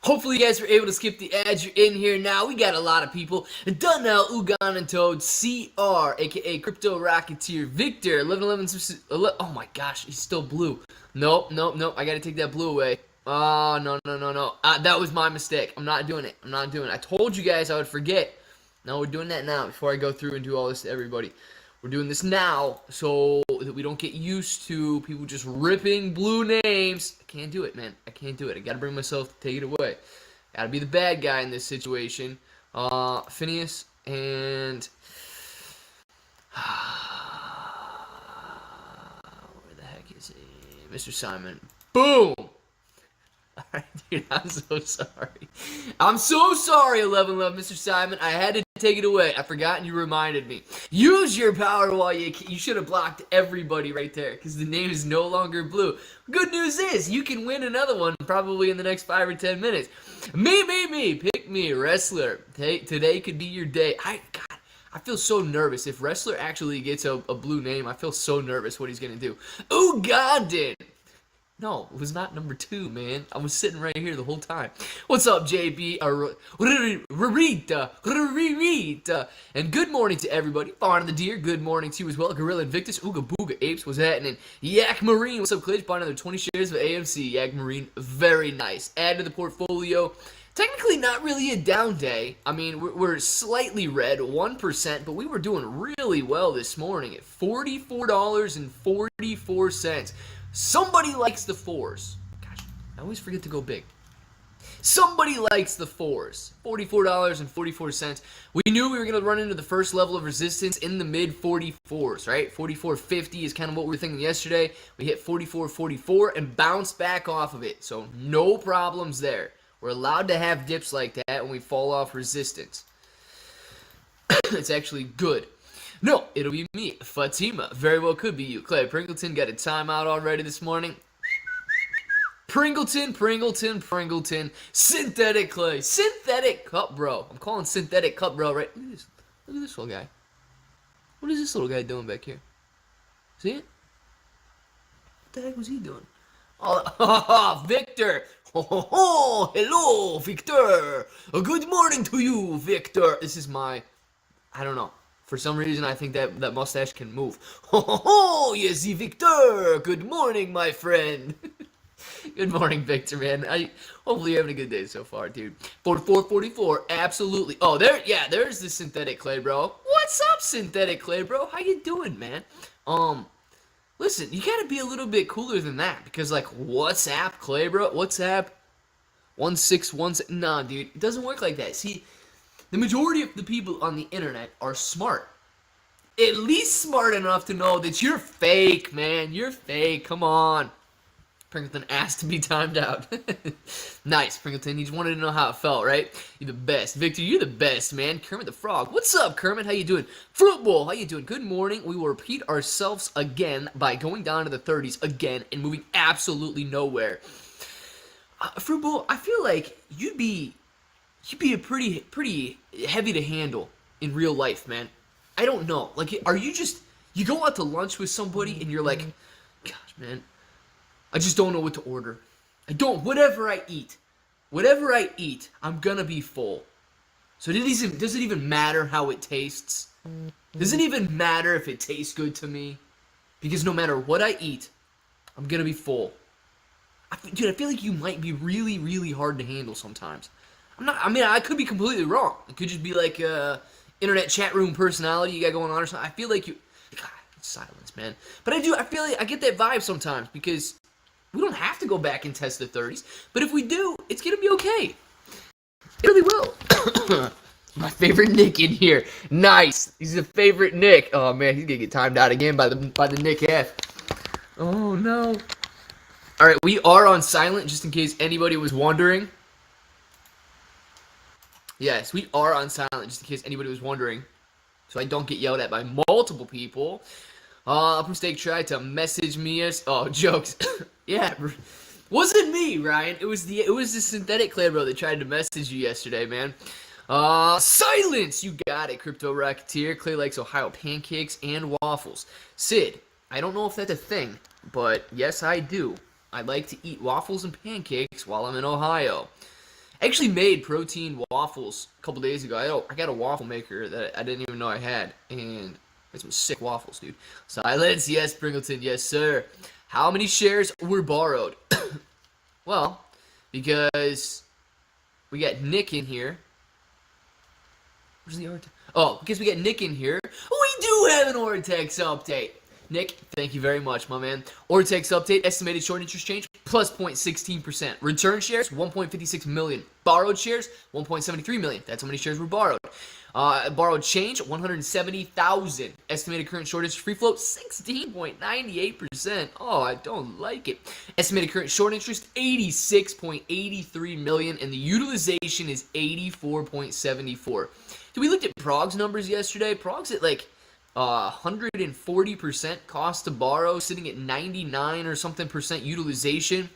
Hopefully you guys were able to skip the ads. You're in here now. We got a lot of people. Dunnell, Ugan and Toad, CR, aka Crypto Rocketeer, Victor, 1111. Oh my gosh, he's still blue. Nope. I gotta take that blue away. Oh, no. That was my mistake. I'm not doing it. I told you guys I would forget. No, we're doing that now before I go through and do all this to everybody. We're doing this now so that we don't get used to people just ripping blue names. I can't do it, man. I can't do it. I gotta bring myself to take it away. Gotta be the bad guy in this situation. Phineas and... where the heck is he? Mr. Simon. Boom! Alright, dude, I'm so sorry. I'm so sorry, 1111, Mr. Simon. I had to take it away. I forgot and you reminded me. Use your power while you can. You should have blocked everybody right there because the name is no longer blue. Good news is you can win another one probably in the next 5 or 10 minutes. Me. Pick me, wrestler. Today could be your day. God, I feel so nervous. If wrestler actually gets a blue name, I feel so nervous what he's going to do. Ugandan. No, it was not number 2, man. I was sitting right here the whole time. What's up, JB? Rarita. And good morning to everybody. Fawn the Deer, good morning to you as well. Gorilla Invictus, Ooga Booga Apes, what's happening? Yak Marine, what's up, Glitch? Buy another 20 shares of AMC. Yak Marine, very nice. Add to the portfolio. Technically not really a down day. I mean, we're slightly red, 1%, but we were doing really well this morning at $44.44. Somebody likes the 4s. Gosh, I always forget to go big. Somebody likes the 4s. $44.44. We knew we were going to run into the first level of resistance in the mid 44s, right? 44.50 is kind of what we were thinking yesterday. We hit 44.44 and bounced back off of it. So no problems there. We're allowed to have dips like that when we fall off resistance. It's actually good. No, it'll be me, Fatima. Very well could be you. Clay Pringleton got a timeout already this morning. Pringleton. Synthetic Clay. Synthetic Cup Bro. I'm calling Synthetic Cup Bro, right? Look at this little guy. What is this little guy doing back here? See it? What the heck was he doing? Oh, Victor. Oh, hello, Victor. Good morning to you, Victor. This is my... I don't know. For some reason, I think that mustache can move. Oh, yes, Victor. Good morning, my friend. Good morning, Victor, man. Hopefully you're having a good day so far, dude. 44.44, absolutely. Oh, there's the Synthetic Clay, bro. What's up, Synthetic Clay, bro? How you doing, man? Listen, you gotta be a little bit cooler than that because, like, WhatsApp Clay, bro. WhatsApp 1616. Nah, dude, it doesn't work like that. See. The majority of the people on the internet are smart. At least smart enough to know that you're fake, man. You're fake. Come on. Pringleton asked to be timed out. Nice, Pringleton. You just wanted to know how it felt, right? You're the best. Victor, you're the best, man. Kermit the Frog. What's up, Kermit? How you doing? Fruit Bowl, how you doing? Good morning. We will repeat ourselves again by going down to the 30s again and moving absolutely nowhere. Fruit Bowl, I feel like you'd be a pretty heavy to handle in real life, man. I don't know. Like, are you just... You go out to lunch with somebody and you're like, gosh, man, I just don't know what to order. Whatever I eat, I'm gonna be full. So does it even matter how it tastes? Does it even matter if it tastes good to me? Because no matter what I eat, I'm gonna be full. Dude, I feel like you might be really, really hard to handle sometimes. I could be completely wrong. It could just be like internet chat room personality you got going on or something. I feel like you... God, silence, man. But I feel like I get that vibe sometimes because we don't have to go back and test the 30s. But if we do, it's going to be okay. It really will. My favorite Nick in here. Nice. He's a favorite Nick. Oh, man, he's going to get timed out again by the Nick F. Oh, no. All right, we are on silent just in case anybody was wondering. Yes, we are on silent, just in case anybody was wondering. So I don't get yelled at by multiple people. Upper Mistake tried to message me as... Oh, jokes. Yeah, wasn't me, Ryan. It was the Synthetic Clay bro that tried to message you yesterday, man. Silence! You got it, Crypto Rocketeer. Clay likes Ohio pancakes and waffles. Sid, I don't know if that's a thing, but yes, I do. I like to eat waffles and pancakes while I'm in Ohio. I actually made protein waffles a couple days ago. I got a waffle maker that I didn't even know I had, and made some sick waffles, dude. Silence, yes, Pringleton, yes, sir. How many shares were borrowed? Well, because we got Nick in here. Where's the Ortex? Oh, because we got Nick in here. We do have an Ortex update. Nick, thank you very much, my man. Ortex update, estimated short interest change, plus 0.16%. Return shares, 1.56 million. Borrowed shares, 1.73 million. That's how many shares were borrowed. Borrowed change, 170,000. Estimated current short interest free float, 16.98%. Oh, I don't like it. Estimated current short interest, 86.83 million, and the utilization is 84.74. So we looked at Prog's numbers yesterday. Prog's at like 140% cost to borrow, sitting at 99 or something percent utilization,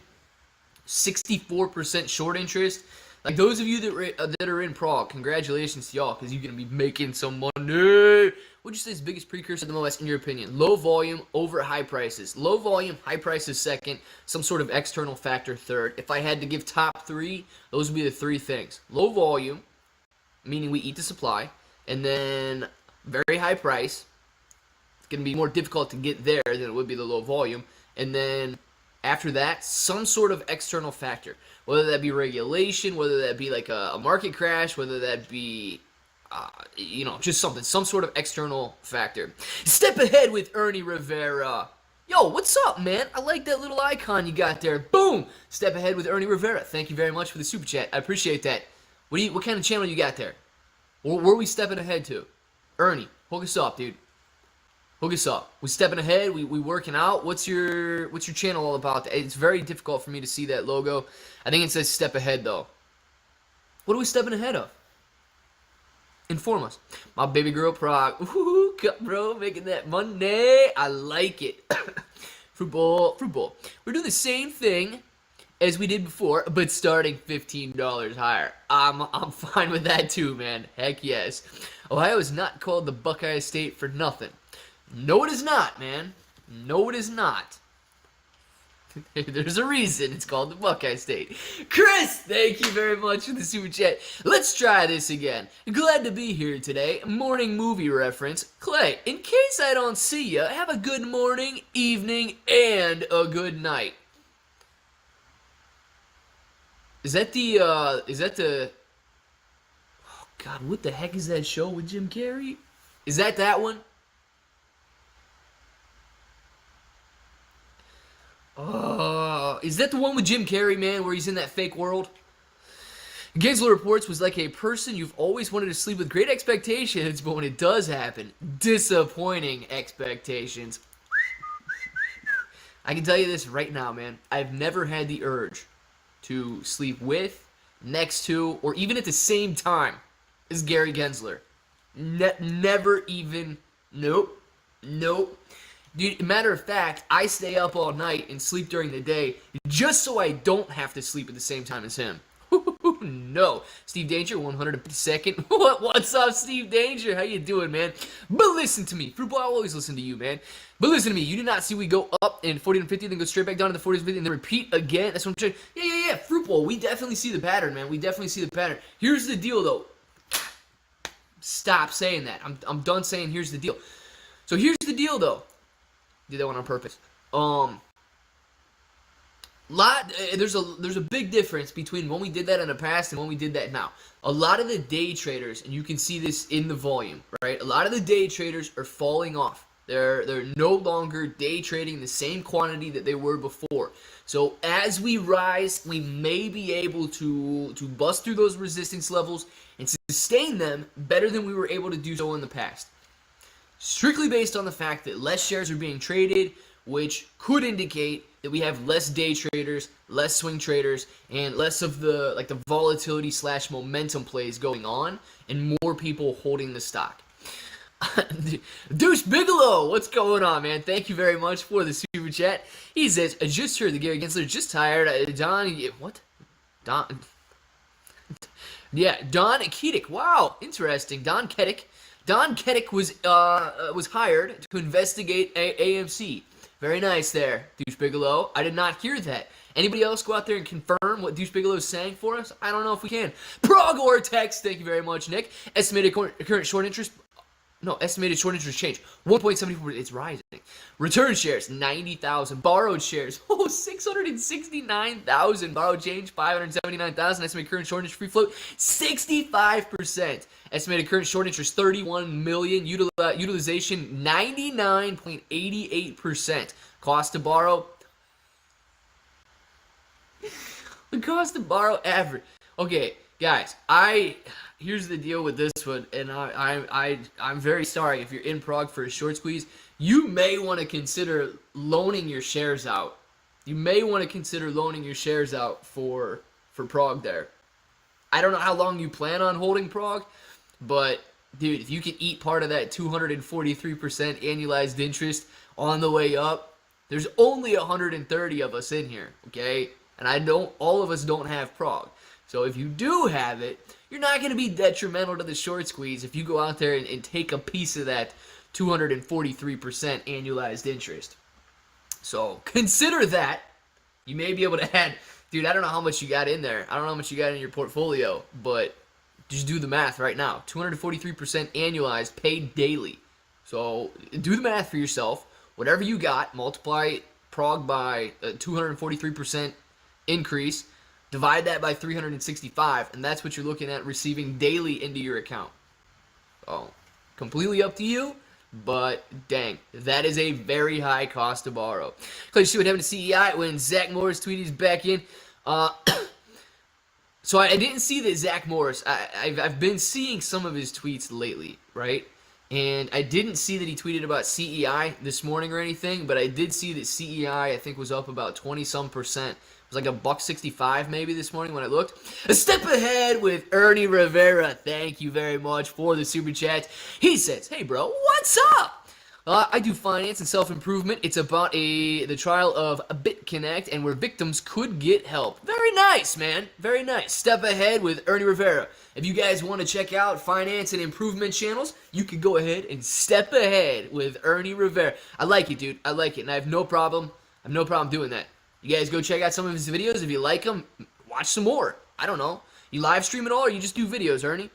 64% short interest. Like, those of you that are in Prog, congratulations to y'all, because you're going to be making some money. What'd you say is the biggest precursor to the MLS in your opinion? Low volume over high prices. Low volume, high prices second, some sort of external factor third. If I had to give top three, those would be the three things. Low volume, meaning we eat the supply, and then very high price. It's going to be more difficult to get there than it would be the low volume. And then after that, some sort of external factor, whether that be regulation, whether that be like a market crash, whether that be, just something, some sort of external factor. Step ahead with Ernie Rivera. Yo, what's up, man? I like that little icon you got there. Boom! Step ahead with Ernie Rivera. Thank you very much for the super chat. I appreciate that. What kind of channel you got there? Where are we stepping ahead to? Ernie, hook us up, dude. Hook us up. We stepping ahead. We working out. What's your channel all about? It's very difficult for me to see that logo. I think it says step ahead though. What are we stepping ahead of? Inform us. My baby girl Prog. Ooh, cut bro, making that money. I like it. Fruit bowl. We're doing the same thing as we did before, but starting $15 higher. I'm fine with that too, man. Heck yes. Ohio is not called the Buckeye State for nothing. No, it is not, man. No, it is not. There's a reason it's called the Buckeye State. Chris, thank you very much for the super chat. Let's try this again. Glad to be here today. Morning movie reference. Clay, in case I don't see ya, have a good morning, evening, and a good night. Is that the, oh God, what the heck is that show with Jim Carrey? Is that one? Is that the one with Jim Carrey, man, where he's in that fake world? Gensler Reports was like a person you've always wanted to sleep with great expectations, but when it does happen, disappointing expectations. I can tell you this right now, man. I've never had the urge to sleep with, next to, or even at the same time as Gary Gensler. Never even, nope. Dude, matter of fact, I stay up all night and sleep during the day just so I don't have to sleep at the same time as him. No. Steve Danger, 152nd. What's up, Steve Danger? How you doing, man? But listen to me. Fruitball, I always listen to you, man. But listen to me. You did not see we go up in 40 and 50, then go straight back down to the 40 and 50, and then repeat again. That's what I'm saying. Yeah. Fruitball, we definitely see the pattern, man. We definitely see the pattern. Here's the deal, though. Stop saying that. I'm done saying here's the deal. So here's the deal, though. Did that one on purpose. There's a big difference between when we did that in the past and when we did that now. A lot of the day traders, and you can see this in the volume, right? A lot of the day traders are falling off. They're no longer day trading the same quantity that they were before. So as we rise, we may be able to bust through those resistance levels and sustain them better than we were able to do so in the past. Strictly based on the fact that less shares are being traded, which could indicate that we have less day traders, less swing traders, and less of the volatility / momentum plays going on, and more people holding the stock. Deuce Bigelow, what's going on, man? Thank you very much for the super chat. He says, I just heard the Gary Gensler just hired Don. What? Don? Yeah, Don Kedick. Wow, interesting. Don Kedick was hired to investigate AMC. Very nice there, Deuce Bigelow. I did not hear that. Anybody else go out there and confirm what Deuce Bigelow is saying for us? I don't know if we can. Prog or text, thank you very much, Nick. Estimated current short interest, no, estimated short interest change, 1.74, it's rising. Return shares, 90,000. Borrowed shares, 669,000. Borrowed change, 579,000. Estimated current short interest free float, 65%. Estimated current short interest, 31 million. Utilization, 99.88%. Cost to borrow, the cost to borrow average. Okay, guys, here's the deal with this one, and I'm very sorry if you're in Prague for a short squeeze. You may want to consider loaning your shares out. You may want to consider loaning your shares out for Prague there. I don't know how long you plan on holding Prague, but dude, if you can eat part of that 243% annualized interest on the way up, there's only 130 of us in here, okay? And all of us don't have Prague. So if you do have it, you're not going to be detrimental to the short squeeze if you go out there and take a piece of that 243% annualized interest. So consider that. You may be able to add, dude, I don't know how much you got in there. I don't know how much you got in your portfolio, but just do the math right now. 243% annualized, paid daily. So do the math for yourself. Whatever you got, multiply Prague by 243% increase, divide that by 365, and that's what you're looking at receiving daily into your account. Oh, completely up to you, but dang, that is a very high cost to borrow. Let's see what happened to CEI when Zach Morris tweeted he's back in. So I didn't see that Zach Morris. I've been seeing some of his tweets lately, right? And I didn't see that he tweeted about CEI this morning or anything, but I did see that CEI, I think, was up about 20-some%. It was like $1.65 maybe this morning when I looked. A step ahead with Ernie Rivera. Thank you very much for the super chat. He says, hey, bro, what's up? I do finance and self-improvement. It's about the trial of BitConnect and where victims could get help. Very nice, man. Very nice. Step ahead with Ernie Rivera. If you guys want to check out finance and improvement channels, you can go ahead and step ahead with Ernie Rivera. I like it, dude. I like it, and I have no problem. Doing that. You guys go check out some of his videos. If you like them, watch some more. I don't know. You live stream at all, or you just do videos, Ernie?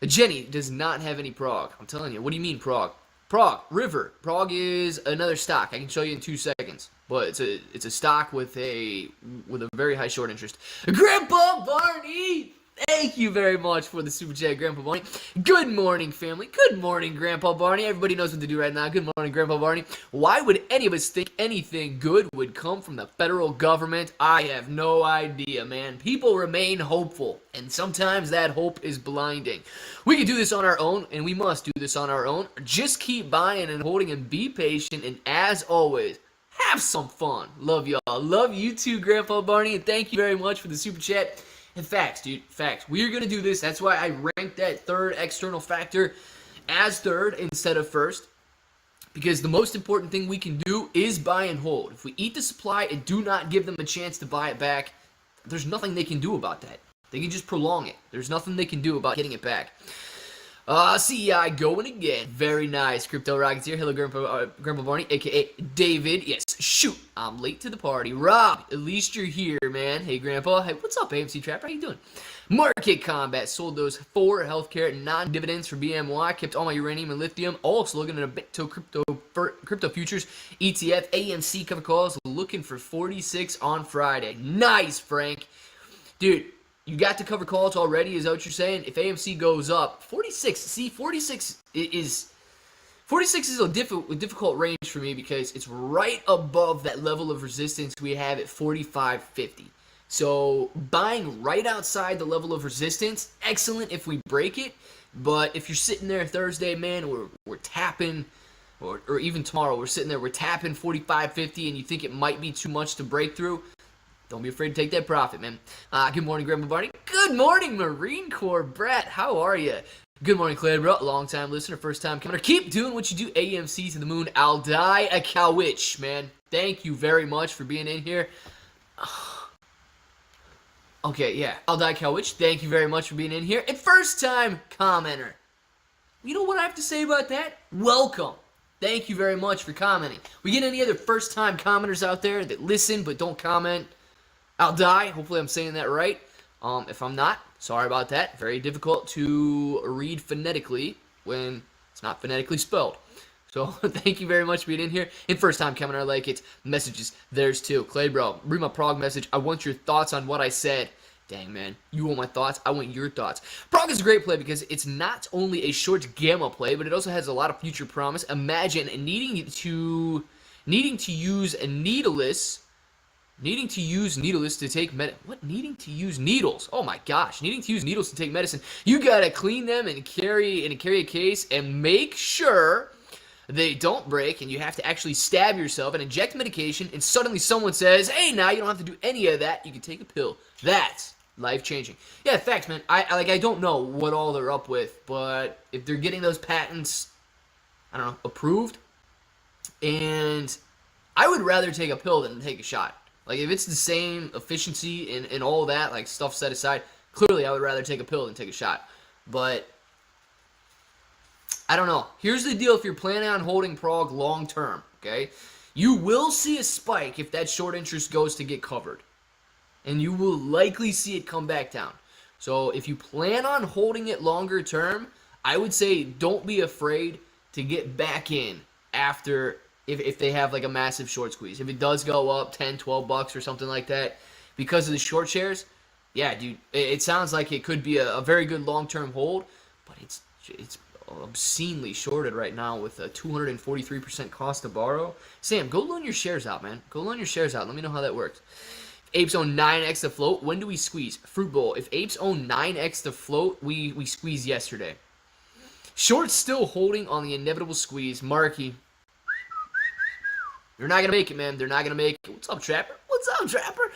Jenny does not have any Prague. I'm telling you. What do you mean Prague? Prague, River. Prague is another stock. I can show you in 2 seconds. But it's a stock with a very high short interest. Grandpa Barney! Thank you very much for the super chat, Grandpa Barney. Good morning, family. Good morning, Grandpa Barney. Everybody knows what to do right now. Good morning, Grandpa Barney. Why would any of us think anything good would come from the federal government? I have no idea, man. People remain hopeful, and sometimes that hope is blinding. We can do this on our own, and we must do this on our own. Just keep buying and holding and be patient, and as always, have some fun. Love y'all. Love you too, Grandpa Barney, and thank you very much for the super chat. And facts, dude, facts. We're going to do this. That's why I ranked that third external factor as third instead of first. Because the most important thing we can do is buy and hold. If we eat the supply and do not give them a chance to buy it back, there's nothing they can do about that. They can just prolong it. There's nothing they can do about getting it back. CEI going again. Very nice. Crypto Rockets here. Hello, Grandpa Barney, a.k.a. David. Yes, shoot. I'm late to the party. Rob, at least you're here, man. Hey, Grandpa. Hey, what's up, AMC Trapper? How you doing? Market Combat. Sold those 4 healthcare non-dividends for BMY. Kept all my uranium and lithium. Also looking at a crypto futures ETF. AMC cover calls. Looking for 46 on Friday. Nice, Frank. Dude. You got to cover calls already, is that what you're saying? If AMC goes up, 46, see, 46 is a difficult range for me because it's right above that level of resistance we have at 45.50. So buying right outside the level of resistance, excellent if we break it, but if you're sitting there Thursday, man, we're tapping, or even tomorrow, we're sitting there, we're tapping 45.50 and you think it might be too much to break through, don't be afraid to take that profit, man. Good morning, Grandpa Barney. Good morning, Marine Corps Brett. How are you? Good morning, Clay, bro. Long-time listener, first-time commenter. Keep doing what you do. AMC to the moon. I'll die a cowitch, man. Thank you very much for being in here. Okay, yeah. I'll die cowitch. Thank you very much for being in here. And first-time commenter. You know what I have to say about that? Welcome. Thank you very much for commenting. We get any other first-time commenters out there that listen but don't comment? I'll die. Hopefully I'm saying that right. If I'm not, sorry about that. Very difficult to read phonetically when it's not phonetically spelled. So thank you very much for being in here. And first time coming, I like it. Messages, there's two. Clay, bro, read my prog message. I want your thoughts on what I said. Dang, man. You want my thoughts? I want your thoughts. Prog is a great play because it's not only a short gamma play, but it also has a lot of future promise. Imagine needing to use a needleless to take needing to use needles. Oh my gosh, needing to use needles to take medicine. You gotta clean them and carry a case and make sure they don't break, and you have to actually stab yourself and inject medication, and suddenly someone says, hey, now you don't have to do any of that. You can take a pill. That's life-changing. Yeah, facts, man. I don't know what all they're up with, but if they're getting those patents, I don't know, approved, and I would rather take a pill than take a shot. Like, if it's the same efficiency and all that, like, stuff set aside, clearly I would rather take a pill than take a shot. But I don't know. Here's the deal if you're planning on holding prog long term, okay? You will see a spike if that short interest goes to get covered. And you will likely see it come back down. So if you plan on holding it longer term, I would say don't be afraid to get back in after if they have like a massive short squeeze. If it does go up 10, 12 bucks or something like that because of the short shares, yeah, dude, it sounds like it could be a very good long-term hold, but it's obscenely shorted right now with a 243% cost to borrow. Sam, go loan your shares out, man. Go loan your shares out. Let me know how that works. Apes own 9x to float. When do we squeeze? Fruit Bowl. If Apes own 9x to float, we squeezed yesterday. Short still holding on the inevitable squeeze. Marky. They're not going to make it, man. They're not going to make it. What's up, Trapper? What's up, Trapper?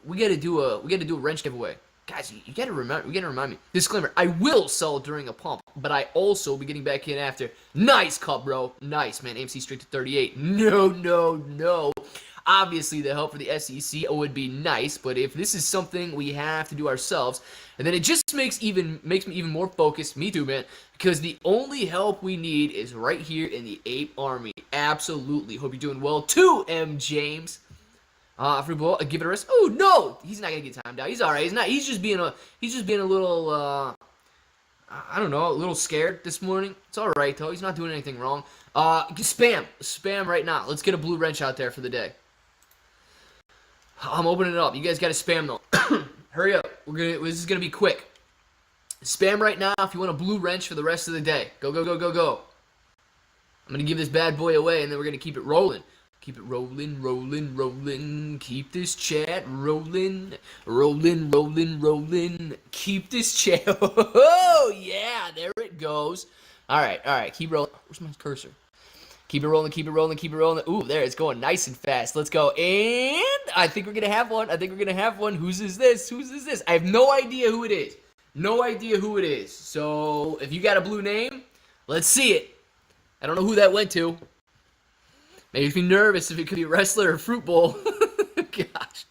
We got to do a wrench giveaway. Guys, you gotta remind me. Disclaimer, I will sell during a pump, but I also will be getting back in after. Nice cut, bro. Nice, man. AMC straight to 38. No. Obviously, the help for the SEC would be nice, but if this is something we have to do ourselves, and then it just makes me even more focused. Me too, man. Because the only help we need is right here in the Ape Army. Absolutely. Hope you're doing well too, M. James. Free ball, give it a rest. Oh no, he's not gonna get timed out. He's all right. He's just being a little, I don't know, a little scared this morning. It's all right though. He's not doing anything wrong. Spam right now. Let's get a blue wrench out there for the day. I'm opening it up. You guys got to spam though. Hurry up. This is gonna be quick. Spam right now if you want a blue wrench for the rest of the day. Go. I'm gonna give this bad boy away, and then we're gonna keep it rolling. Keep it rolling. Keep this chat rolling. Keep this chat. Oh, yeah, there it goes. All right. Keep rolling. Where's my cursor? Keep it rolling. Ooh, there, it's going nice and fast. Let's go. And I think we're going to have one. Whose is this? I have no idea who it is. So if you got a blue name, let's see it. I don't know who that went to. Makes me nervous if it could be wrestler or fruit bowl. Gosh.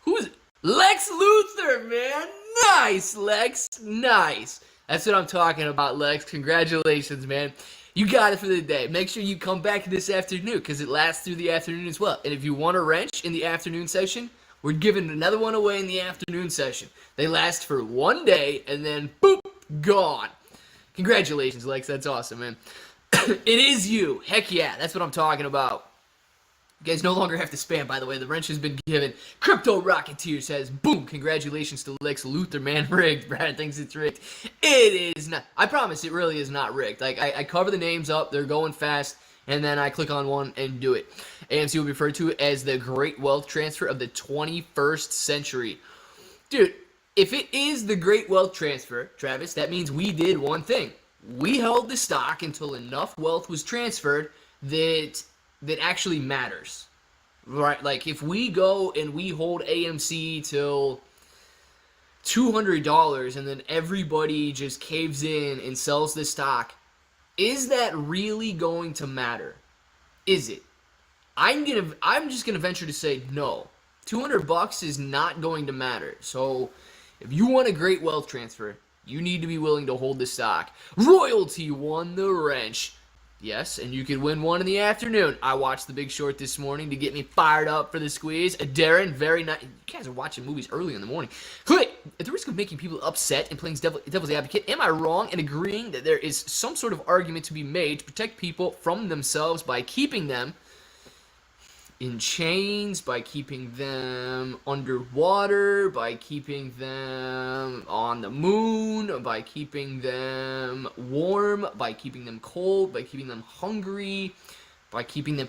Who is it? Lex Luthor, man. Nice, Lex. Nice. That's what I'm talking about, Lex. Congratulations, man. You got it for the day. Make sure you come back this afternoon because it lasts through the afternoon as well. And if you want a wrench in the afternoon session, we're giving another one away in the afternoon session. They last for one day and then, boop, gone. Congratulations, Lex. That's awesome, man. It is you. Heck yeah, that's what I'm talking about. You guys no longer have to spam, by the way. The wrench has been given. Crypto Rocketeer says, boom, congratulations to Lex Luthor, man. Rigged. Brad thinks it's rigged. It is not. I promise it really is not rigged. Like, I cover the names up. They're going fast. And then I click on one and do it. AMC will be referred to as the great wealth transfer of the 21st century. Dude, if it is the great wealth transfer, Travis, that means we did one thing. We held the stock until enough wealth was transferred that actually matters, right? Like if we go and we hold AMC till $200 and then everybody just caves in and sells the stock, is that really going to matter? Is it? I'm just gonna venture to say no. $200 is not going to matter. So if you want a great wealth transfer, you need to be willing to hold the stock. Royalty won the wrench. Yes, and you could win one in the afternoon. I watched The Big Short this morning to get me fired up for the squeeze. Darren, very nice. You guys are watching movies early in the morning. Quick, at the risk of making people upset and playing devil's advocate, am I wrong in agreeing that there is some sort of argument to be made to protect people from themselves by keeping them in chains, by keeping them underwater, by keeping them on the moon, by keeping them warm, by keeping them cold, by keeping them hungry, by keeping them...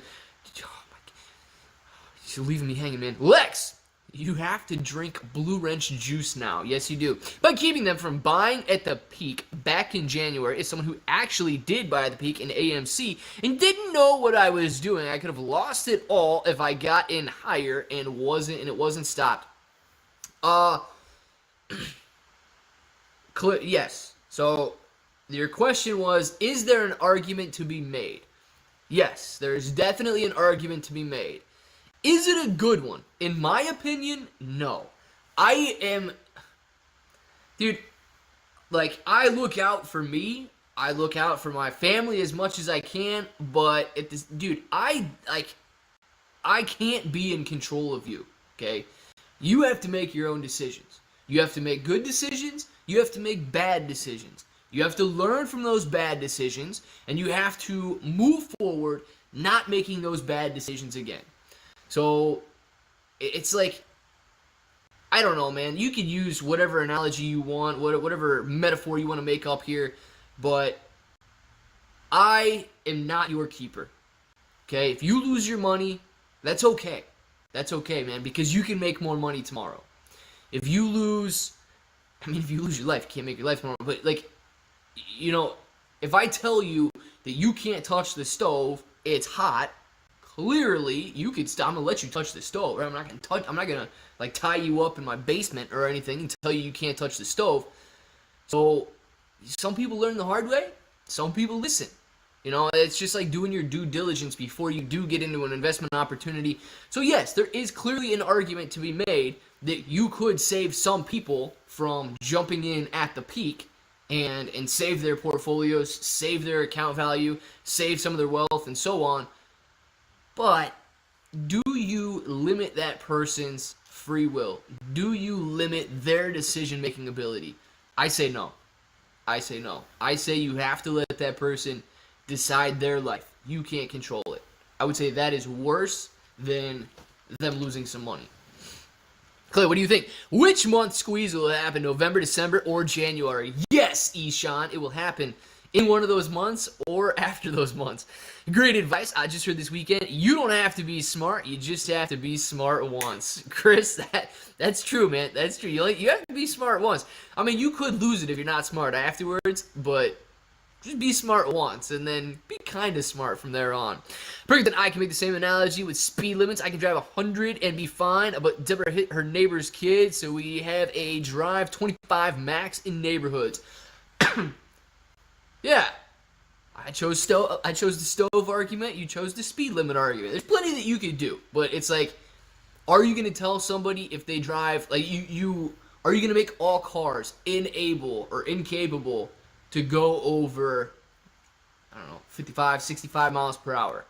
Oh my God. You're leaving me hanging, man. Lex! You have to drink Blue Wrench juice now. Yes, you do. By keeping them from buying at the peak back in January, as someone who actually did buy at the peak in AMC and didn't know what I was doing, I could have lost it all if I got in higher and it wasn't stopped. Yes. So your question was, is there an argument to be made? Yes, there is definitely an argument to be made. Is it a good one? In my opinion, no. Dude, like, I look out for me. I look out for my family as much as I can, but I can't be in control of you, okay? You have to make your own decisions. You have to make good decisions. You have to make bad decisions. You have to learn from those bad decisions, and you have to move forward, not making those bad decisions again. So, it's like, I don't know, man. You could use whatever analogy you want, whatever metaphor you want to make up here, but I am not your keeper, okay? If you lose your money, that's okay. That's okay, man, because you can make more money tomorrow. If you lose your life, you can't make your life tomorrow, but, like, you know, if I tell you that you can't touch the stove, it's hot, clearly, you could stop. I'm gonna let you touch the stove. Right? I'm not gonna like tie you up in my basement or anything and tell you can't touch the stove. So, some people learn the hard way. Some people listen. You know, it's just like doing your due diligence before you do get into an investment opportunity. So yes, there is clearly an argument to be made that you could save some people from jumping in at the peak and save their portfolios, save their account value, save some of their wealth, and so on. But do you limit that person's free will? Do you limit their decision-making ability? I say no. I say no. I say you have to let that person decide their life. You can't control it. I would say that is worse than them losing some money. Clay, what do you think? Which month squeeze will it happen? November, December, or January? Yes, Ishan, it will happen in one of those months or after those months. Great advice. I just heard this weekend. You don't have to be smart. You just have to be smart once. Chris, that's true, man. That's true. You have to be smart once. I mean, you could lose it if you're not smart afterwards, but just be smart once and then be kind of smart from there on. Perfect. Then I can make the same analogy with speed limits. I can drive 100 and be fine, but Deborah hit her neighbor's kid, so we have a drive 25 max in neighborhoods. Yeah, I chose the stove argument. You chose the speed limit argument. There's plenty that you could do, but it's like, are you going to tell somebody if they drive like you? Are you going to make all cars unable or incapable to go over, I don't know, 55, 65 miles per hour?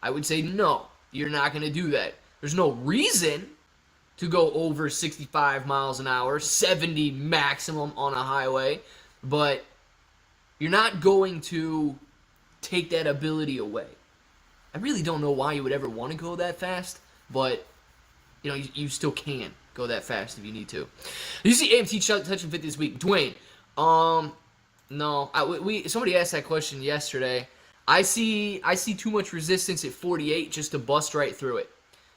I would say no. You're not going to do that. There's no reason to go over 65 miles an hour, 70 maximum on a highway, but you're not going to take that ability away. I really don't know why you would ever want to go that fast, but you know, you still can go that fast if you need to. Did you see AMC Touch and Fit this week? Dwayne, no. Somebody asked that question yesterday. I see too much resistance at 48 just to bust right through it.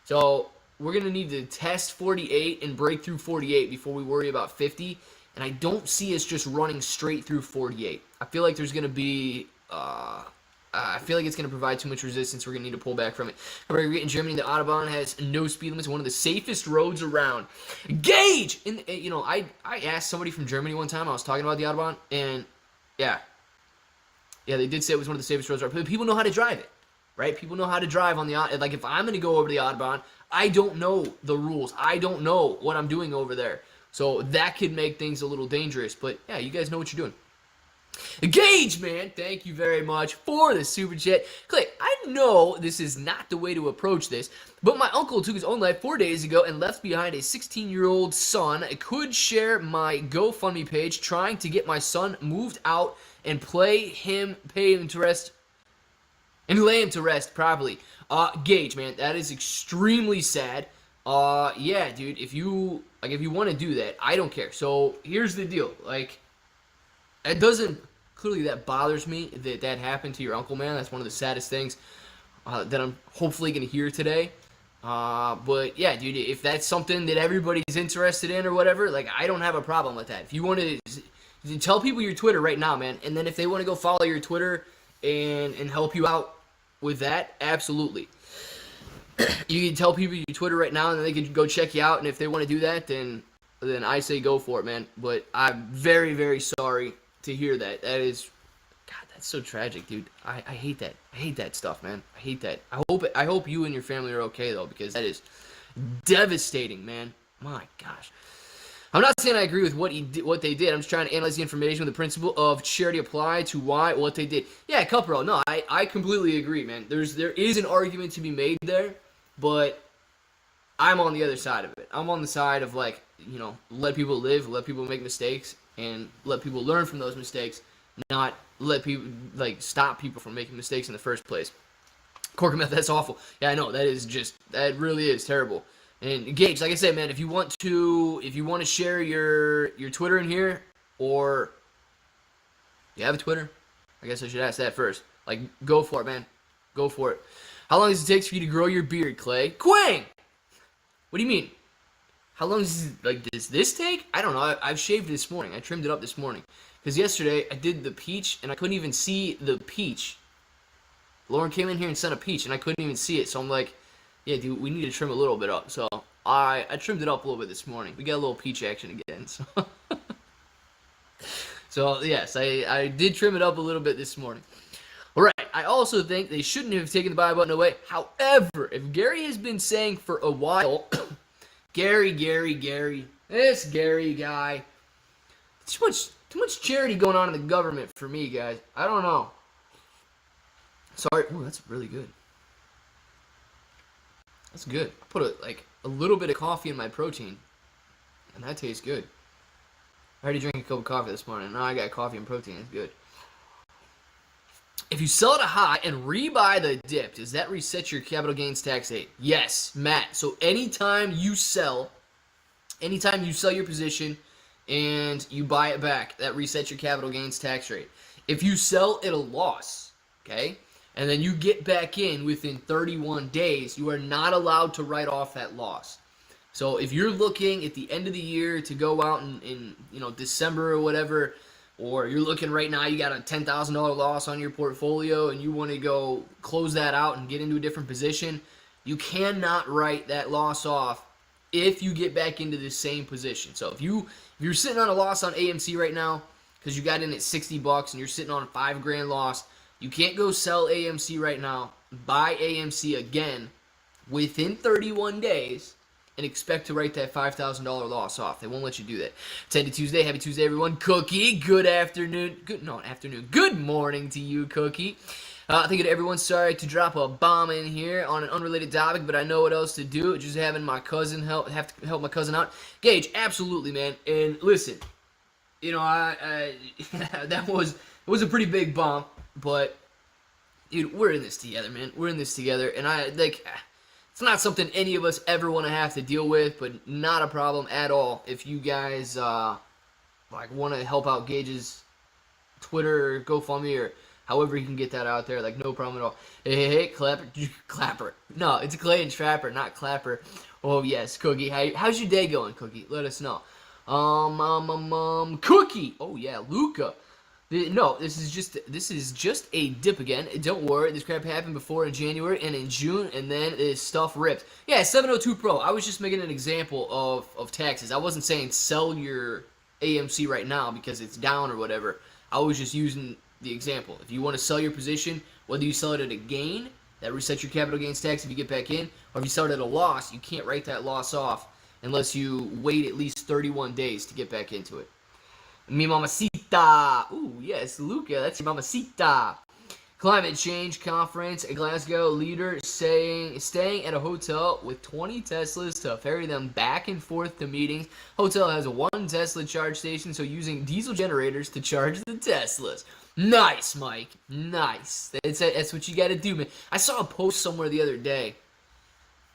So we're going to need to test 48 and break through 48 before we worry about 50. And I don't see us just running straight through 48. I feel like there's going to be, I feel like it's going to provide too much resistance. We're going to need to pull back from it. In Germany, the Autobahn has no speed limits, one of the safest roads around. Gage! And, you know, I asked somebody from Germany one time, I was talking about the Autobahn, and yeah, they did say it was one of the safest roads around. But people know how to drive it, right? People know how to drive on the Autobahn. Like, if I'm going to go over the Autobahn, I don't know the rules. I don't know what I'm doing over there. So that could make things a little dangerous. But, yeah, you guys know what you're doing. Gage, man, thank you very much for the super chat. Clay, I know this is not the way to approach this, but my uncle took his own life 4 days ago and left behind a 16-year-old son. I could share my GoFundMe page trying to get my son moved out and pay him to rest and lay him to rest properly. Gage, man, that is extremely sad. Yeah, dude, if you want to do that, I don't care. So here's the deal, like, it doesn't. Clearly, that bothers me that happened to your uncle, man. That's one of the saddest things that I'm hopefully going to hear today. But, yeah, dude, if that's something that everybody's interested in or whatever, like, I don't have a problem with that. If you want to tell people your Twitter right now, man, and then if they want to go follow your Twitter and help you out with that, absolutely. You can tell people your Twitter right now, and then they can go check you out, and if they want to do that, then I say go for it, man. But I'm very, very sorry to hear that. That is, God, that's so tragic, dude. I hate that. I hate that stuff, man. I hate that. I hope you and your family are okay, though, because that is devastating, man. My gosh. I'm not saying I agree with what they did. I'm just trying to analyze the information with the principle of charity applied to what they did. Yeah, Cupro, no, I completely agree, man. There is an argument to be made there, but I'm on the other side of it. I'm on the side of, like, you know, let people live, let people make mistakes, and let people learn from those mistakes, not let people, like, stop people from making mistakes in the first place. Corker that's awful. Yeah, I know, that really is terrible. And Gage, like I said, man, if you want to share your Twitter in here, or you have a Twitter, I guess I should ask that first. Like, go for it, man. Go for it. How long does it take for you to grow your beard, Clay? Quang! What do you mean? How long does this take? I don't know. I've shaved this morning. I trimmed it up this morning. Because yesterday I did the peach and I couldn't even see the peach. Lauren came in here and sent a peach and I couldn't even see it. So I'm like, yeah, dude, we need to trim a little bit up. So I trimmed it up a little bit this morning. We got a little peach action again. So yes, I did trim it up a little bit this morning. All right, I also think they shouldn't have taken the buy button away. However, if Gary has been saying for a while, Gary, this Gary guy, too much charity going on in the government for me, guys. I don't know. Sorry. Oh, that's really good. That's good. I put a little bit of coffee in my protein, and that tastes good. I already drank a cup of coffee this morning. Now I got coffee and protein. It's good. If you sell at a high and rebuy the dip, does that reset your capital gains tax rate? Yes, Matt. So anytime you sell your position and you buy it back, that resets your capital gains tax rate. If you sell at a loss, okay, and then you get back in within 31 days, you are not allowed to write off that loss. So if you're looking at the end of the year to go out in December or whatever, or you're looking right now, you got a $10,000 loss on your portfolio and you want to go close that out and get into a different position, you cannot write that loss off if you get back into the same position. So if you're sitting on a loss on AMC right now because you got in at $60 and you're sitting on a $5,000 loss, you can't go sell AMC right now, buy AMC again within 31 days, and expect to write that $5,000 loss off. They won't let you do that. 10 to Tuesday. Happy Tuesday, everyone. Cookie, good afternoon. Good morning to you, Cookie. Thank you to everyone. Sorry to drop a bomb in here on an unrelated topic, but I know what else to do. Just having my cousin help my cousin out. Gage, absolutely, man. And listen, that was a pretty big bump, but dude, we're in this together, man. We're in this together, and it's not something any of us ever want to have to deal with, but not a problem at all. If you guys want to help out Gage's Twitter or GoFundMe or however you can get that out there, like, no problem at all. Hey, Clapper. No, it's Clay and Trapper, not Clapper. Oh yes, Cookie. How's your day going, Cookie? Let us know. Cookie. Oh yeah, Luca. No, this is just a dip again. Don't worry, this crap happened before in January and in June, and then this stuff ripped. Yeah, 702 Pro. I was just making an example of taxes. I wasn't saying sell your AMC right now because it's down or whatever. I was just using the example. If you want to sell your position, whether you sell it at a gain, that resets your capital gains tax if you get back in, or if you sell it at a loss, you can't write that loss off unless you wait at least 31 days to get back into it. Mi mamacita. Ooh, yes, Luca, that's your mamacita. Climate change conference. A Glasgow leader staying at a hotel with 20 Teslas to ferry them back and forth to meetings. Hotel has one Tesla charge station, so using diesel generators to charge the Teslas. Nice, Mike. Nice. That's what you got to do, man. I saw a post somewhere the other day.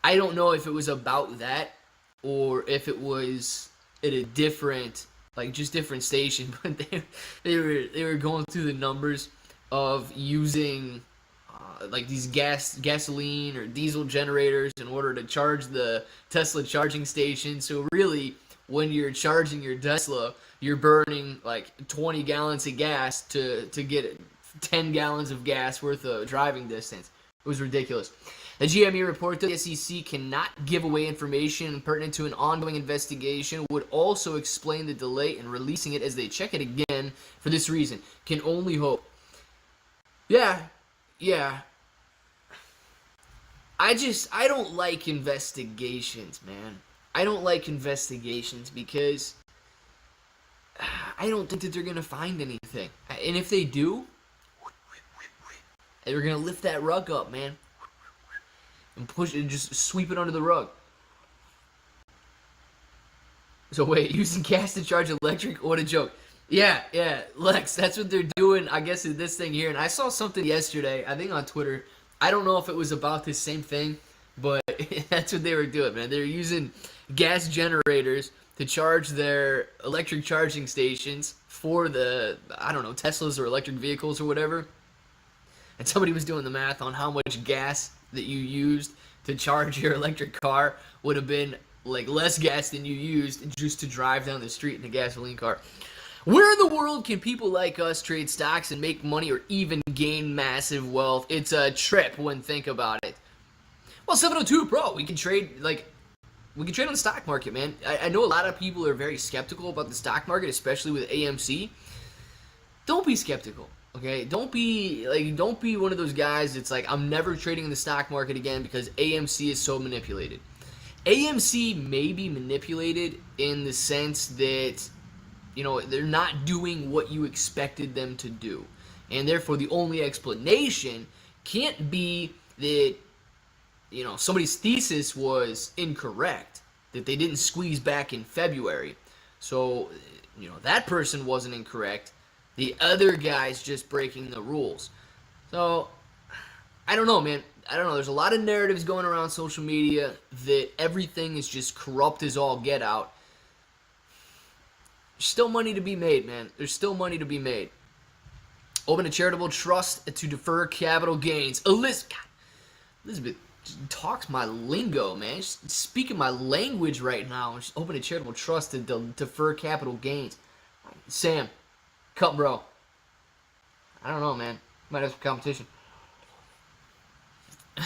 I don't know if it was about that or if it was at a different, like just different station, but they were going through the numbers of using like these gasoline or diesel generators in order to charge the Tesla charging station. So really, when you're charging your Tesla, you're burning like 20 gallons of gas to get 10 gallons of gas worth of driving distance. It was ridiculous. The GME report that the SEC cannot give away information pertinent to an ongoing investigation would also explain the delay in releasing it as they check it again for this reason. Can only hope. Yeah. I don't like investigations, man. I don't like investigations because I don't think that they're going to find anything. And if they do, they're going to lift that rug up, man. And push it and just sweep it under the rug. So wait, using gas to charge electric? What a joke. Yeah, Lex, that's what they're doing, I guess, in this thing here. And I saw something yesterday, I think on Twitter. I don't know if it was about the same thing, but that's what they were doing, man. They're using gas generators to charge their electric charging stations for the, I don't know, Teslas or electric vehicles or whatever. And somebody was doing the math on how much gas that you used to charge your electric car would have been like less gas than you used just to drive down the street in a gasoline car. Where in the world can people like us trade stocks and make money or even gain massive wealth? It's a trip when think about it. Well, 702 Pro, we can trade on the stock market, man. I know a lot of people are very skeptical about the stock market, especially with AMC. Don't be skeptical. Okay, don't be one of those guys that's like, I'm never trading in the stock market again because AMC is so manipulated. AMC may be manipulated in the sense that, you know, they're not doing what you expected them to do. And therefore, the only explanation can't be that, you know, somebody's thesis was incorrect, that they didn't squeeze back in February. So, you know, that person wasn't incorrect. The other guy's just breaking the rules. So, I don't know, man. I don't know. There's a lot of narratives going around social media that everything is just corrupt as all get out. There's still money to be made, man. There's still money to be made. Open a charitable trust to defer capital gains. Elizabeth talks my lingo, man. She's speaking my language right now. She's open a charitable trust to defer capital gains. Sam. Cut, bro. I don't know, man. Might have some competition.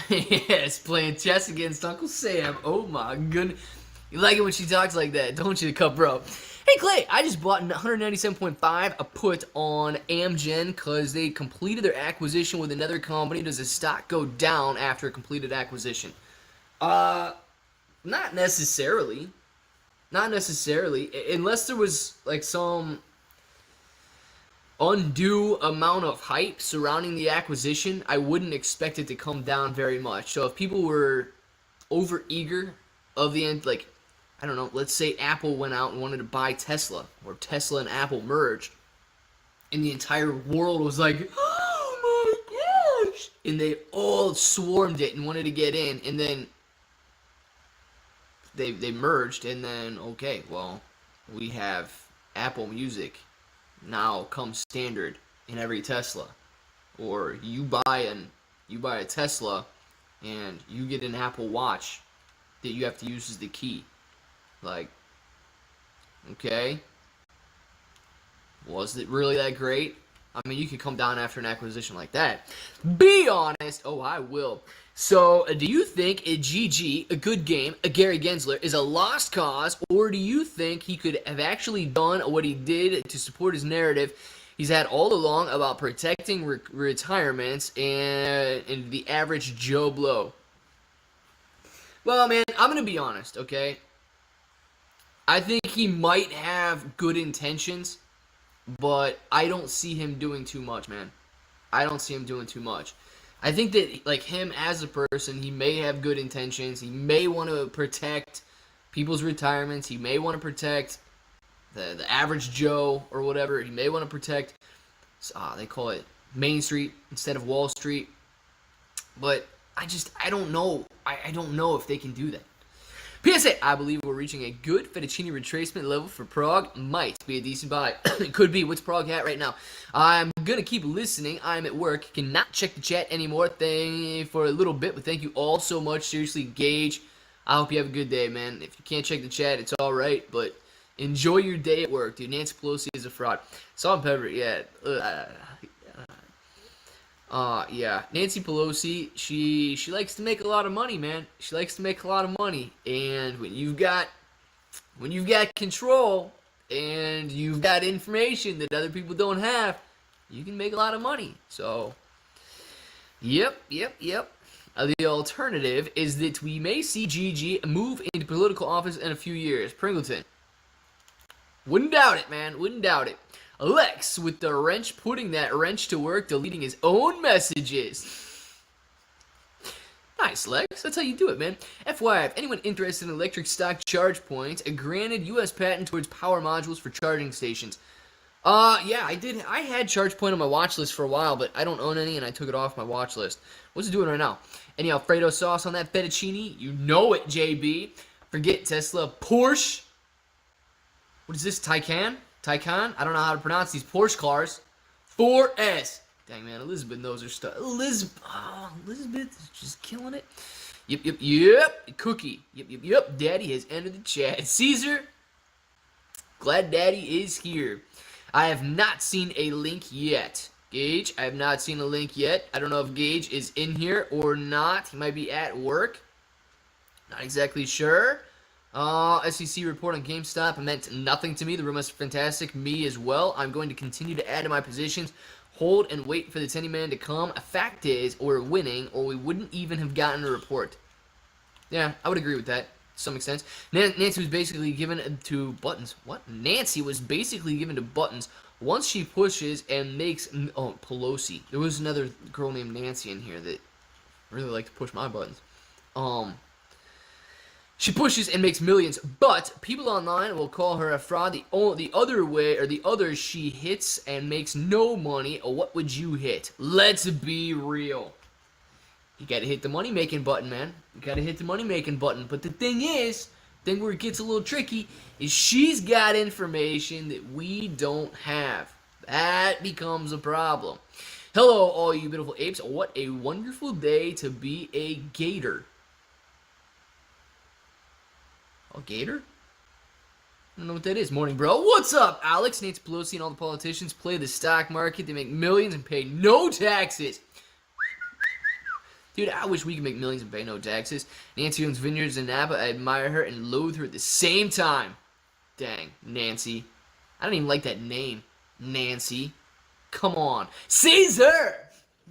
Yes, playing chess against Uncle Sam. Oh my goodness. You like it when she talks like that, don't you, Cut, bro? Hey, Clay, I just bought 197.5 a put on Amgen because they completed their acquisition with another company. Does the stock go down after a completed acquisition? Not necessarily. Not necessarily. Unless there was, like, some undue amount of hype surrounding the acquisition, I wouldn't expect it to come down very much. So if people were overeager of the end, like, I don't know, let's say Apple went out and wanted to buy Tesla, or Tesla and Apple merged, and the entire world was like, oh my gosh, and they all swarmed it and wanted to get in, and then they merged, and then, okay, well, we have Apple Music now comes standard in every Tesla. Or you buy a Tesla and you get an Apple Watch that you have to use as the key. Like, okay, was it really that great? I mean, you could come down after an acquisition like that. Be honest. Oh, I will. So, do you think a GG, a good game, a Gary Gensler, is a lost cause, or do you think he could have actually done what he did to support his narrative he's had all along about protecting retirements and the average Joe Blow? Well, man, I'm going to be honest, okay? I think he might have good intentions, but I don't see him doing too much, man. I don't see him doing too much. I think that, like, him as a person, he may have good intentions. He may want to protect people's retirements. He may want to protect the average Joe or whatever. He may want to protect, they call it Main Street instead of Wall Street. But I don't know. I don't know if they can do that. PSA, I believe we're reaching a good fettuccine retracement level for Prague. Might be a decent buy. It could be. What's Prague at right now? I'm going to keep listening. I'm at work. Cannot check the chat anymore. Thank you for a little bit, but thank you all so much. Seriously, Gage, I hope you have a good day, man. If you can't check the chat, it's all right, but enjoy your day at work, dude. Nancy Pelosi is a fraud. Salt and pepper, yeah. Yeah, Nancy Pelosi, she likes to make a lot of money, man. She likes to make a lot of money, and when you've got control and you've got information that other people don't have, you can make a lot of money. So, yep. The alternative is that we may see Gigi move into political office in a few years. Pringleton. Wouldn't doubt it, man. Wouldn't doubt it. Lex with the wrench, putting that wrench to work, deleting his own messages. Nice, Lex. That's how you do it, man. FYI, if anyone interested in electric stock charge points, a granted U.S. patent towards power modules for charging stations. Yeah, I did. I had ChargePoint on my watch list for a while, but I don't own any, and I took it off my watch list. What's it doing right now? Any Alfredo sauce on that fettuccine? You know it, JB. Forget Tesla. Porsche. What is this, Taycan? I don't know how to pronounce these Porsche cars. 4S. Dang, man, Elizabeth knows her stuff. Elizabeth is just killing it. Yep. Cookie. Yep. Daddy has entered the chat. Caesar, glad Daddy is here. I have not seen a link yet. Gage, I have not seen a link yet. I don't know if Gage is in here or not. He might be at work. Not exactly sure. SEC report on GameStop meant nothing to me. The rumor is fantastic. Me as well. I'm going to continue to add to my positions. Hold and wait for the 10-man to come. A fact is, we're winning, or we wouldn't even have gotten a report. Yeah, I would agree with that to some extent. Nancy was basically given to buttons. What? Nancy was basically given to buttons. Once she pushes and makes... Oh, Pelosi. There was another girl named Nancy in here that really liked to push my buttons. She pushes and makes millions, but people online will call her a fraud. The other way, or the other, she hits and makes no money. What would you hit? Let's be real. You gotta hit the money-making button, man. You gotta hit the money-making button. But the thing where it gets a little tricky, is she's got information that we don't have. That becomes a problem. Hello, all you beautiful apes. What a wonderful day to be a gator. A gator? I don't know what that is. Morning, bro. What's up, Alex? Nancy Pelosi and all the politicians play the stock market. They make millions and pay no taxes. Dude, I wish we could make millions and pay no taxes. Nancy owns vineyards in Napa. I admire her and loathe her at the same time. Dang, Nancy. I don't even like that name. Nancy. Come on. Caesar!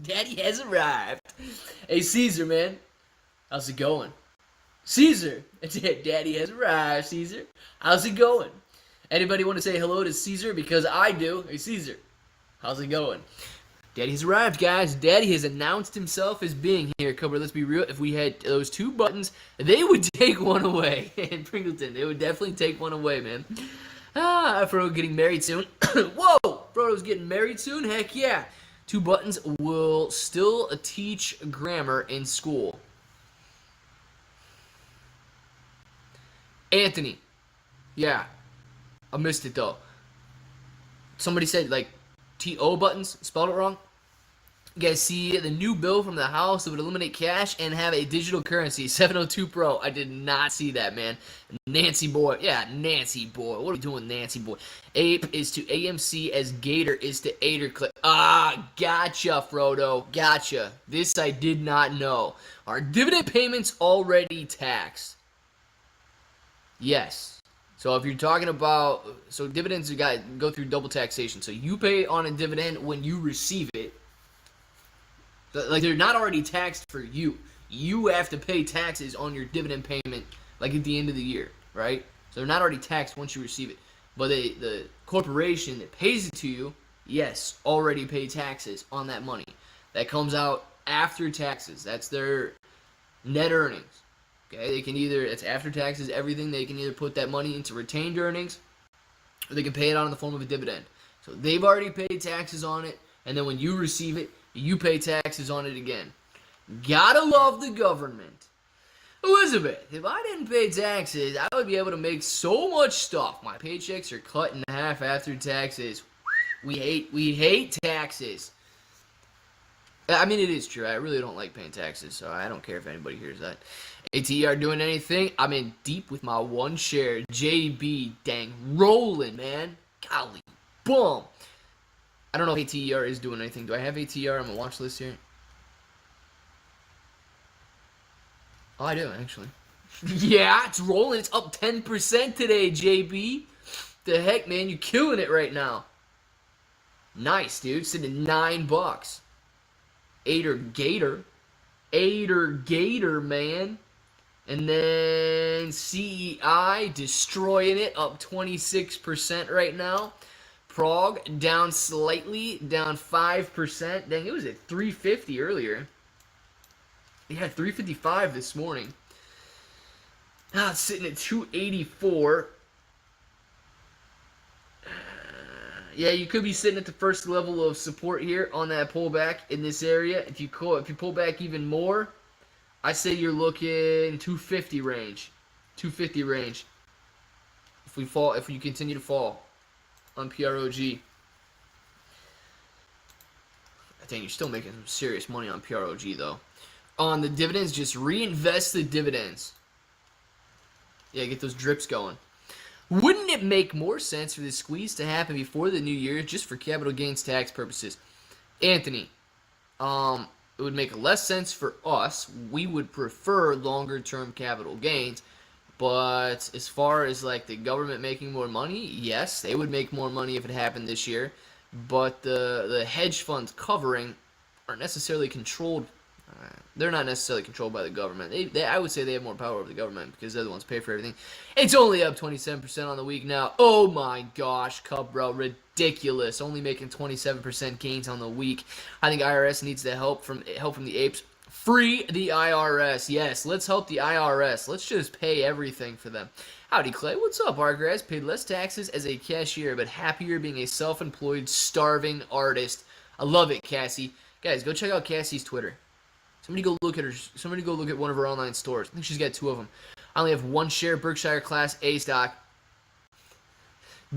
Daddy has arrived. Hey, Caesar, man. How's it going? Caesar, Daddy has arrived, Caesar. How's it going? Anybody want to say hello to Caesar? Because I do. Hey, Caesar, how's it going? Daddy has arrived, guys. Daddy has announced himself as being here. Cobra, let's be real. If we had those two buttons, they would take one away. In Pringleton, they would definitely take one away, man. Frodo getting married soon. Whoa, Frodo's getting married soon? Heck yeah. Two buttons will still teach grammar in school. Anthony. Yeah. I missed it, though. Somebody said, like, T-O buttons. Spelled it wrong. You guys see the new bill from the House that would eliminate cash and have a digital currency. 702 Pro. I did not see that, man. Nancy boy. Yeah, Nancy boy. What are we doing, Nancy boy? Ape is to AMC as Gator is to Aderclick. Gotcha, Frodo. Gotcha. This I did not know. Are dividend payments already taxed? Yes. So if you're talking about, so dividends go through double taxation. So you pay on a dividend when you receive it. Like, they're not already taxed for you. You have to pay taxes on your dividend payment, like, at the end of the year, right? So they're not already taxed once you receive it. But the corporation that pays it to you, yes, already pay taxes on that money. That comes out after taxes. That's their net earnings. Okay, they can either, it's after taxes, everything, they can either put that money into retained earnings, or they can pay it out in the form of a dividend. So they've already paid taxes on it, and then when you receive it, you pay taxes on it again. Gotta love the government. Elizabeth, if I didn't pay taxes, I would be able to make so much stuff. My paychecks are cut in half after taxes. We hate taxes. I mean, it is true. I really don't like paying taxes, so I don't care if anybody hears that. ATR doing anything? I'm in deep with my one share. JB, dang, rolling, man. Golly, boom. I don't know if ATR is doing anything. Do I have ATR on my watch list here? Oh, I do, actually. Yeah, it's rolling. It's up 10% today, JB. The heck, man? You're killing it right now. Nice, dude. Sitting at $9. Gator, man. And then CEI destroying it, up 26% right now. Prague down slightly, down 5%. Dang, it was at 350 earlier. Yeah, 355 this morning. Now it's sitting at 284. Yeah, you could be sitting at the first level of support here on that pullback in this area. If you pull back even more, I say you're looking 250 range. 250 range. If you continue to fall on PROG. I think you're still making some serious money on PROG though. On the dividends, just reinvest the dividends. Yeah, get those drips going. Wouldn't it make more sense for this squeeze to happen before the new year just for capital gains tax purposes? Anthony, it would make less sense for us. We would prefer longer term capital gains. But as far as like the government making more money, yes, they would make more money if it happened this year. But the hedge funds covering aren't necessarily controlled. They're not necessarily controlled by the government. I would say they have more power over the government because they're the ones who pay for everything. It's only up 27% on the week now. Oh my gosh, Cub Bro, ridiculous. Only making 27% gains on the week. I think IRS needs the help from the apes. Free the IRS. Yes, let's help the IRS. Let's just pay everything for them. Howdy, Clay. What's up, Argras? Paid less taxes as a cashier, but happier being a self-employed, starving artist. I love it, Cassie. Guys, go check out Cassie's Twitter. Somebody go look at her. Somebody go look at one of her online stores. I think she's got 2 of them. I only have 1 share Berkshire Class A stock.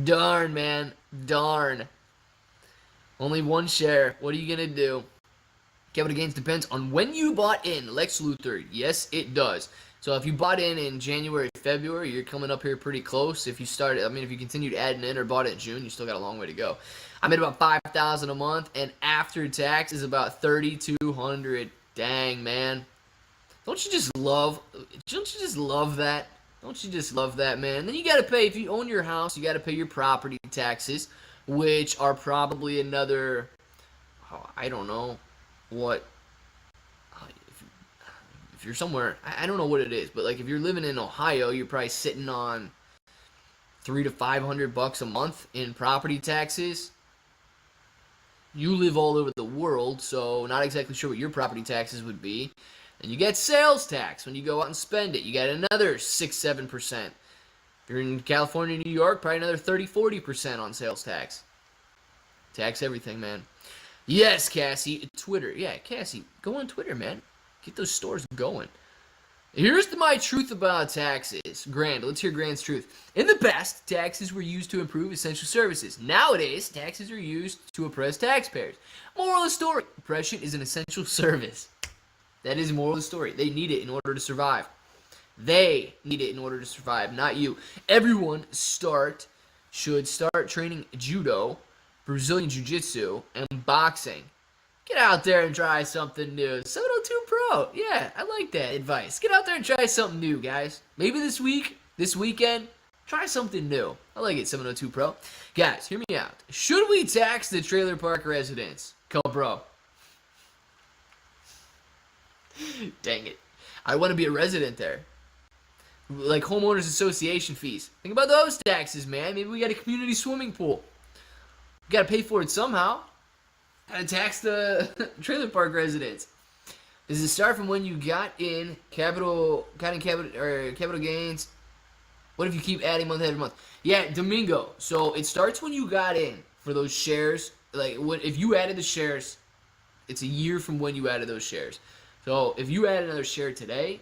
Darn, man. Darn. Only 1 share. What are you going to do? Capital gains depends on when you bought in. Lex Luthor. Yes, it does. So if you bought in January, February, you're coming up here pretty close. If you started, if you continued adding in or bought it in June, you still got a long way to go. I made about $5,000 a month, and after tax is about $3,200. Dang, man. Don't you just love that? Don't you just love that, man? Then you got to pay, if you own your house, you got to pay your property taxes, which are probably another, I don't know what, if you're somewhere, I don't know what it is, but like if you're living in Ohio, you're probably sitting on $300 to $500 a month in property taxes. You live all over the world, so not exactly sure what your property taxes would be. And you get sales tax when you go out and spend it. You get another 6-7%. If you're in California, New York, probably another 30-40% on sales tax. Tax everything, man. Yes, Cassie. Twitter. Yeah, Cassie, go on Twitter, man. Get those stores going. Here's my truth about taxes. Grand. Let's hear Grand's truth. In the past, taxes were used to improve essential services. Nowadays, taxes are used to oppress taxpayers. Moral of the story. Oppression is an essential service. That is the moral of the story. They need it in order to survive. They need it in order to survive, not you. Everyone should start training judo, Brazilian jiu-jitsu, and boxing. Get out there and try something new. 702 Pro. Yeah, I like that advice. Get out there and try something new, guys. Maybe this weekend, try something new. I like it, 702 Pro. Guys, hear me out. Should we tax the trailer park residents? Call bro. Dang it. I want to be a resident there. like homeowners association fees. Think about those taxes, man. Maybe we got a community swimming pool. We got to pay for it somehow. Got to tax the trailer park residents. Does it start from when you got in capital gains? What if you keep adding month after month? Yeah, Domingo. So it starts when you got in for those shares. Like if you added the shares, it's a year from when you added those shares. So if you add another share today,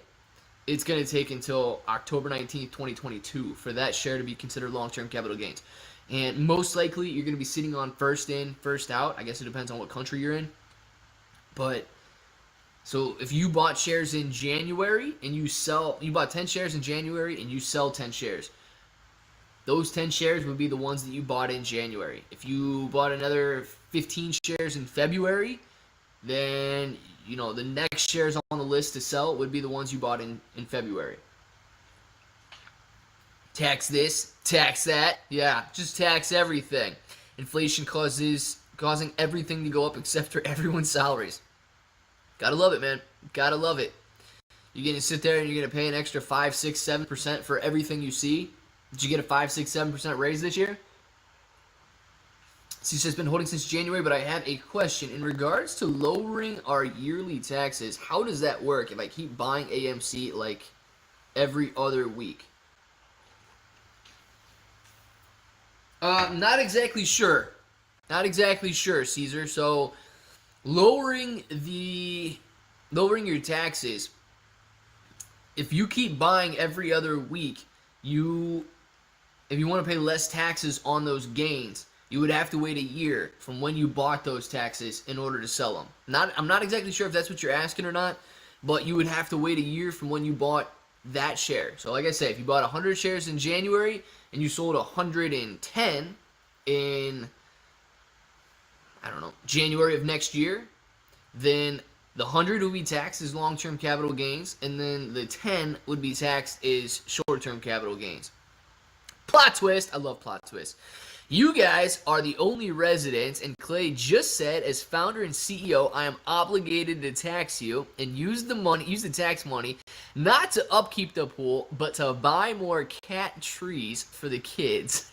it's going to take until October 19th, 2022 for that share to be considered long-term capital gains. And most likely, you're going to be sitting on first in, first out. I guess it depends on what country you're in. But, so if you bought shares in January and you bought 10 shares in January and you sell 10 shares, those 10 shares would be the ones that you bought in January. If you bought another 15 shares in February, then, the next shares on the list to sell would be the ones you bought in February. Tax this, tax that. Yeah, just tax everything. Inflation causing everything to go up except for everyone's salaries. Gotta love it, man. Gotta love it. You're gonna sit there and you're gonna pay an extra 5, 6, 7% for everything you see. Did you get a 5, 6, 7% raise this year? She says, been holding since January, but I have a question. In regards to lowering our yearly taxes, how does that work if I keep buying AMC like every other week? Not exactly sure. Not exactly sure, Caesar. So, lowering your taxes, if you keep buying every other week, if you want to pay less taxes on those gains, you would have to wait a year from when you bought those taxes in order to sell them. I'm not exactly sure if that's what you're asking or not, but you would have to wait a year from when you bought that share. So like I said, if you bought 100 shares in January and you sold 110 in, January of next year, then the 100 would be taxed as long-term capital gains, and then the 10 would be taxed as short-term capital gains. Plot twist. I love plot twists. You guys are the only residents, and Clay just said, as founder and CEO, I am obligated to tax you and use the tax money, not to upkeep the pool, but to buy more cat trees for the kids.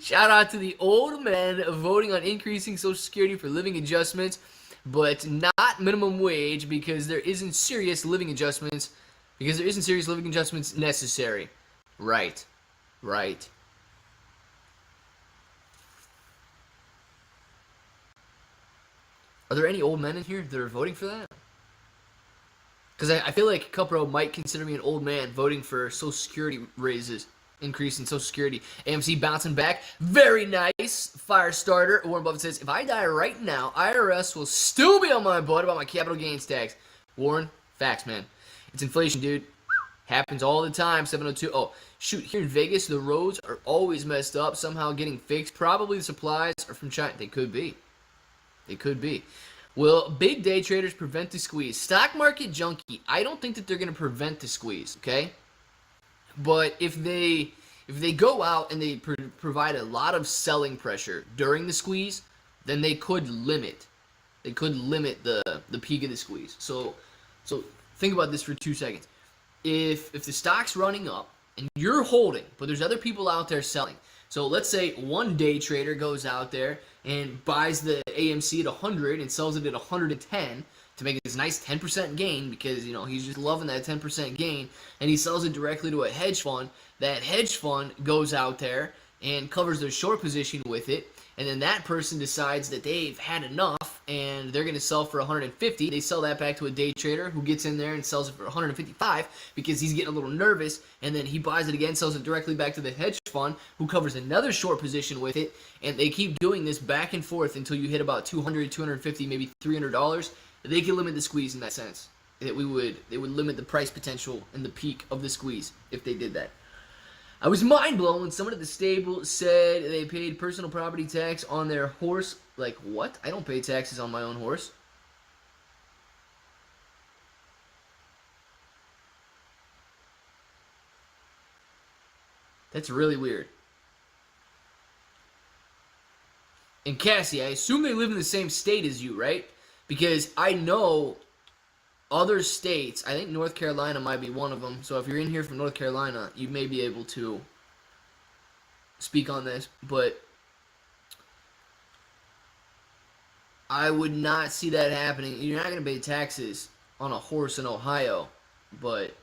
Shout out to the old men voting on increasing Social Security for living adjustments, but not minimum wage because there isn't serious living adjustments necessary. Right. Are there any old men in here that are voting for that? Because I feel like Cupro might consider me an old man voting for Social Security raises, increase in Social Security. AMC bouncing back. Very nice. Fire starter. Warren Buffett says, if I die right now, IRS will still be on my butt about my capital gains tax. Warren, facts, man. It's inflation, dude. Happens all the time. 702. Oh, shoot. Here in Vegas, the roads are always messed up, somehow getting fixed. Probably the supplies are from China. They could be. Will big day traders prevent the squeeze? Stock market junkie. I don't think that they're going to prevent the squeeze, okay? But if they go out and they provide a lot of selling pressure during the squeeze, then they could limit the peak of the squeeze. So think about this for 2 seconds. If the stock's running up and you're holding, but there's other people out there selling. So let's say one day trader goes out there and buys the AMC at 100 and sells it at 110 to make this nice 10% gain because, he's just loving that 10% gain, and he sells it directly to a hedge fund. That hedge fund goes out there and covers their short position with it, and then that person decides that they've had enough and they're going to sell for 150. They sell that back to a day trader who gets in there and sells it for 155 because he's getting a little nervous, and then he buys it again, sells it directly back to the hedge fund who covers another short position with it, and they keep doing this back and forth until you hit about $200, $250, maybe $300. They can limit the squeeze in that sense. They would limit the price potential and the peak of the squeeze if they did that. I was mind blown when someone at the stable said they paid personal property tax on their horse. Like, what? I don't pay taxes on my own horse. That's really weird. And Cassie, I assume they live in the same state as you, right? Because I know other states, I think North Carolina might be one of them. So if you're in here from North Carolina, you may be able to speak on this. But I would not see that happening. You're not going to pay taxes on a horse in Ohio, but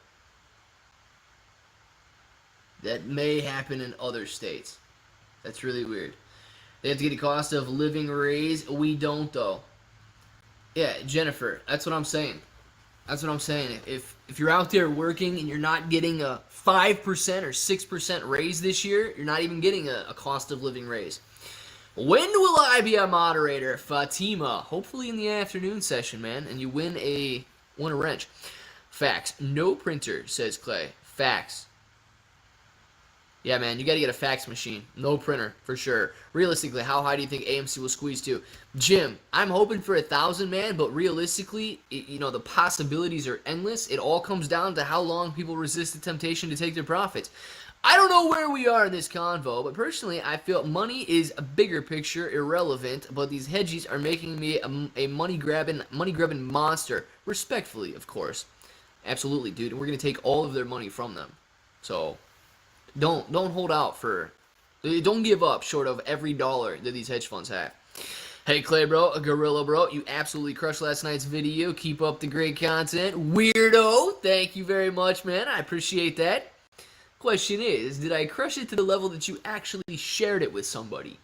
that may happen in other states. That's really weird. They have to get a cost of living raise. We don't, though. Yeah, Jennifer, that's what I'm saying. That's what I'm saying. If you're out there working and you're not getting a 5% or 6% raise this year, you're not even getting a cost of living raise. When will I be a moderator? Fatima. Hopefully in the afternoon session, man. And you win a wrench. Facts. No printer, says Clay. Facts. Yeah, man, you got to get a fax machine. No printer, for sure. Realistically, how high do you think AMC will squeeze to? Jim, I'm hoping for 1,000, man, but realistically, the possibilities are endless. It all comes down to how long people resist the temptation to take their profits. I don't know where we are in this convo, but personally, I feel money is a bigger picture, irrelevant, but these hedgies are making me a money-grabbing monster. Respectfully, of course. Absolutely, dude. And we're going to take all of their money from them. So don't hold out for, don't give up short of every dollar that these hedge funds have. Hey Clay bro, a gorilla bro, you absolutely crushed last night's video. Keep up the great content. Weirdo, thank you very much, man. I appreciate that. Question is, did I crush it to the level that you actually shared it with somebody?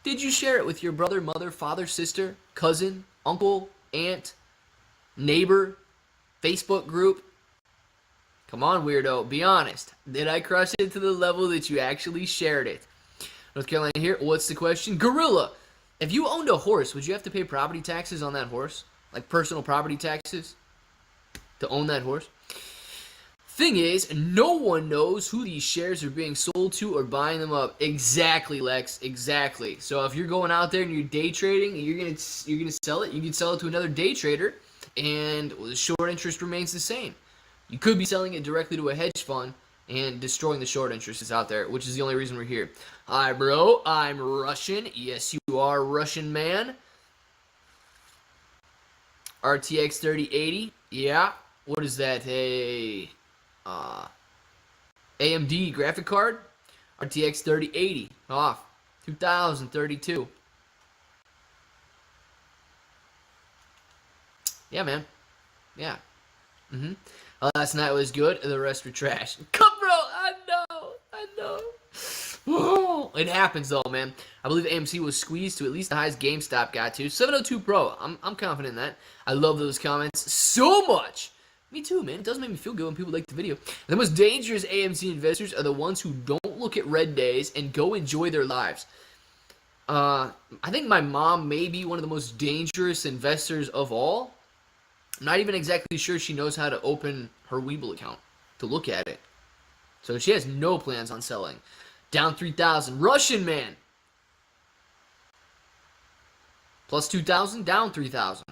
Did you share it with your brother, mother, father, sister, cousin, uncle, aunt, neighbor, Facebook group? Come on, weirdo, be honest. Did I crush it to the level that you actually shared it? North Carolina here, what's the question? Gorilla, if you owned a horse, would you have to pay property taxes on that horse? Like personal property taxes to own that horse? Thing is, no one knows who these shares are being sold to or buying them up. Exactly, Lex. Exactly. So if you're going out there and you're day trading and you're gonna sell it, you can sell it to another day trader, and the short interest remains the same. You could be selling it directly to a hedge fund and destroying the short interest that's out there, which is the only reason we're here. Hi, bro. I'm Russian. Yes, you are Russian, man. RTX 3080. Yeah. What is that? A AMD graphic card, RTX 3080 off 2032. Yeah, man. Yeah. Last night was good. The rest were trash. Come, bro. I know. Oh, it happens though, man. I believe AMC was squeezed to at least the highest GameStop got to. 702 Pro. I'm confident in that. I love those comments so much. Me too, man. It does make me feel good when people like the video. The most dangerous AMC investors are the ones who don't look at red days and go enjoy their lives. I think my mom may be one of the most dangerous investors of all. I'm not even exactly sure she knows how to open her Weeble account to look at it. So she has no plans on selling. Down 3,000. Russian man. Plus 2,000. Down 3,000.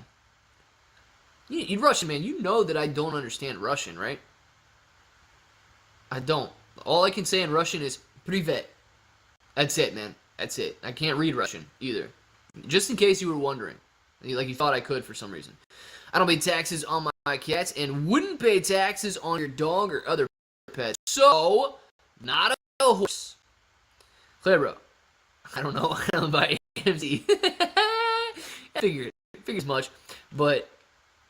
You Russian man, you know that I don't understand Russian, right? I don't. All I can say in Russian is privet. That's it, man. That's it. I can't read Russian either. Just in case you were wondering. Like you thought I could for some reason. I don't pay taxes on my cats and wouldn't pay taxes on your dog or other pets. So, not a horse. Clear, bro. I don't know. I don't buy AMC. Figures much. But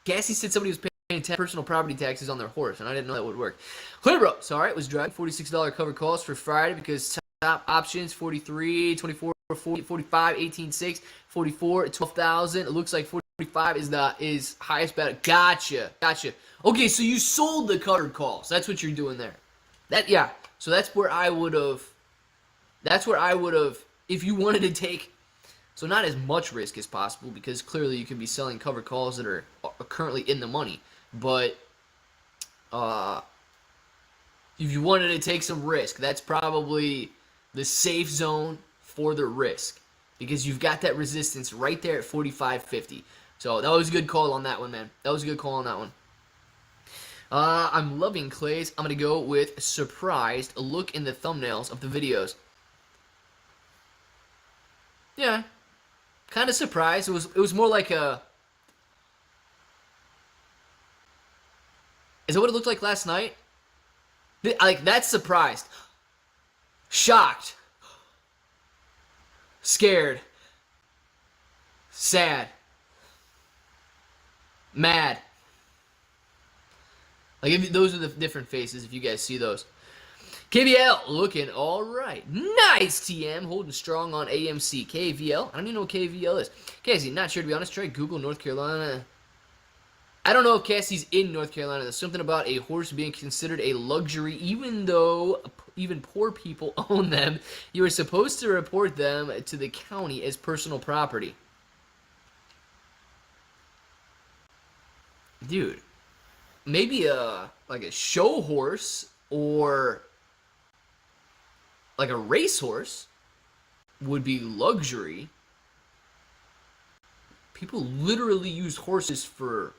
Cassie said somebody was paying 10 personal property taxes on their horse, and I didn't know that would work. Clear, bro. Sorry, was driving $46 cover calls for Friday because top options 43, 24, 40, 45, 18.6, 44, 12,000. It looks like 45 is highest bet. Gotcha. Okay, so you sold the covered calls. That's what you're doing there. Yeah. So that's where I would have. If you wanted to take. So not as much risk as possible because clearly you can be selling covered calls that are currently in the money. But if you wanted to take some risk, that's probably the safe zone for the risk because you've got that resistance right there at 45.50. So that was a good call on that one, man. That was a good call on that one. I'm loving Clay's. I'm going to go with surprised. Look in the thumbnails of the videos. Yeah. Kind of surprised. It was more like a Is that what it looked like last night? Like, that's surprised. Shocked. Scared. Sad. Mad. Like, those are the different faces if you guys see those. KVL looking all right. Nice TM holding strong on AMC. KVL. I don't even know what KVL is. Cassie, not sure to be honest. Try Google North Carolina. I don't know if Cassie's in North Carolina. There's something about a horse being considered a luxury, even though even poor people own them. You are supposed to report them to the county as personal property. Dude, maybe like a show horse or like a racehorse would be luxury. People literally use horses for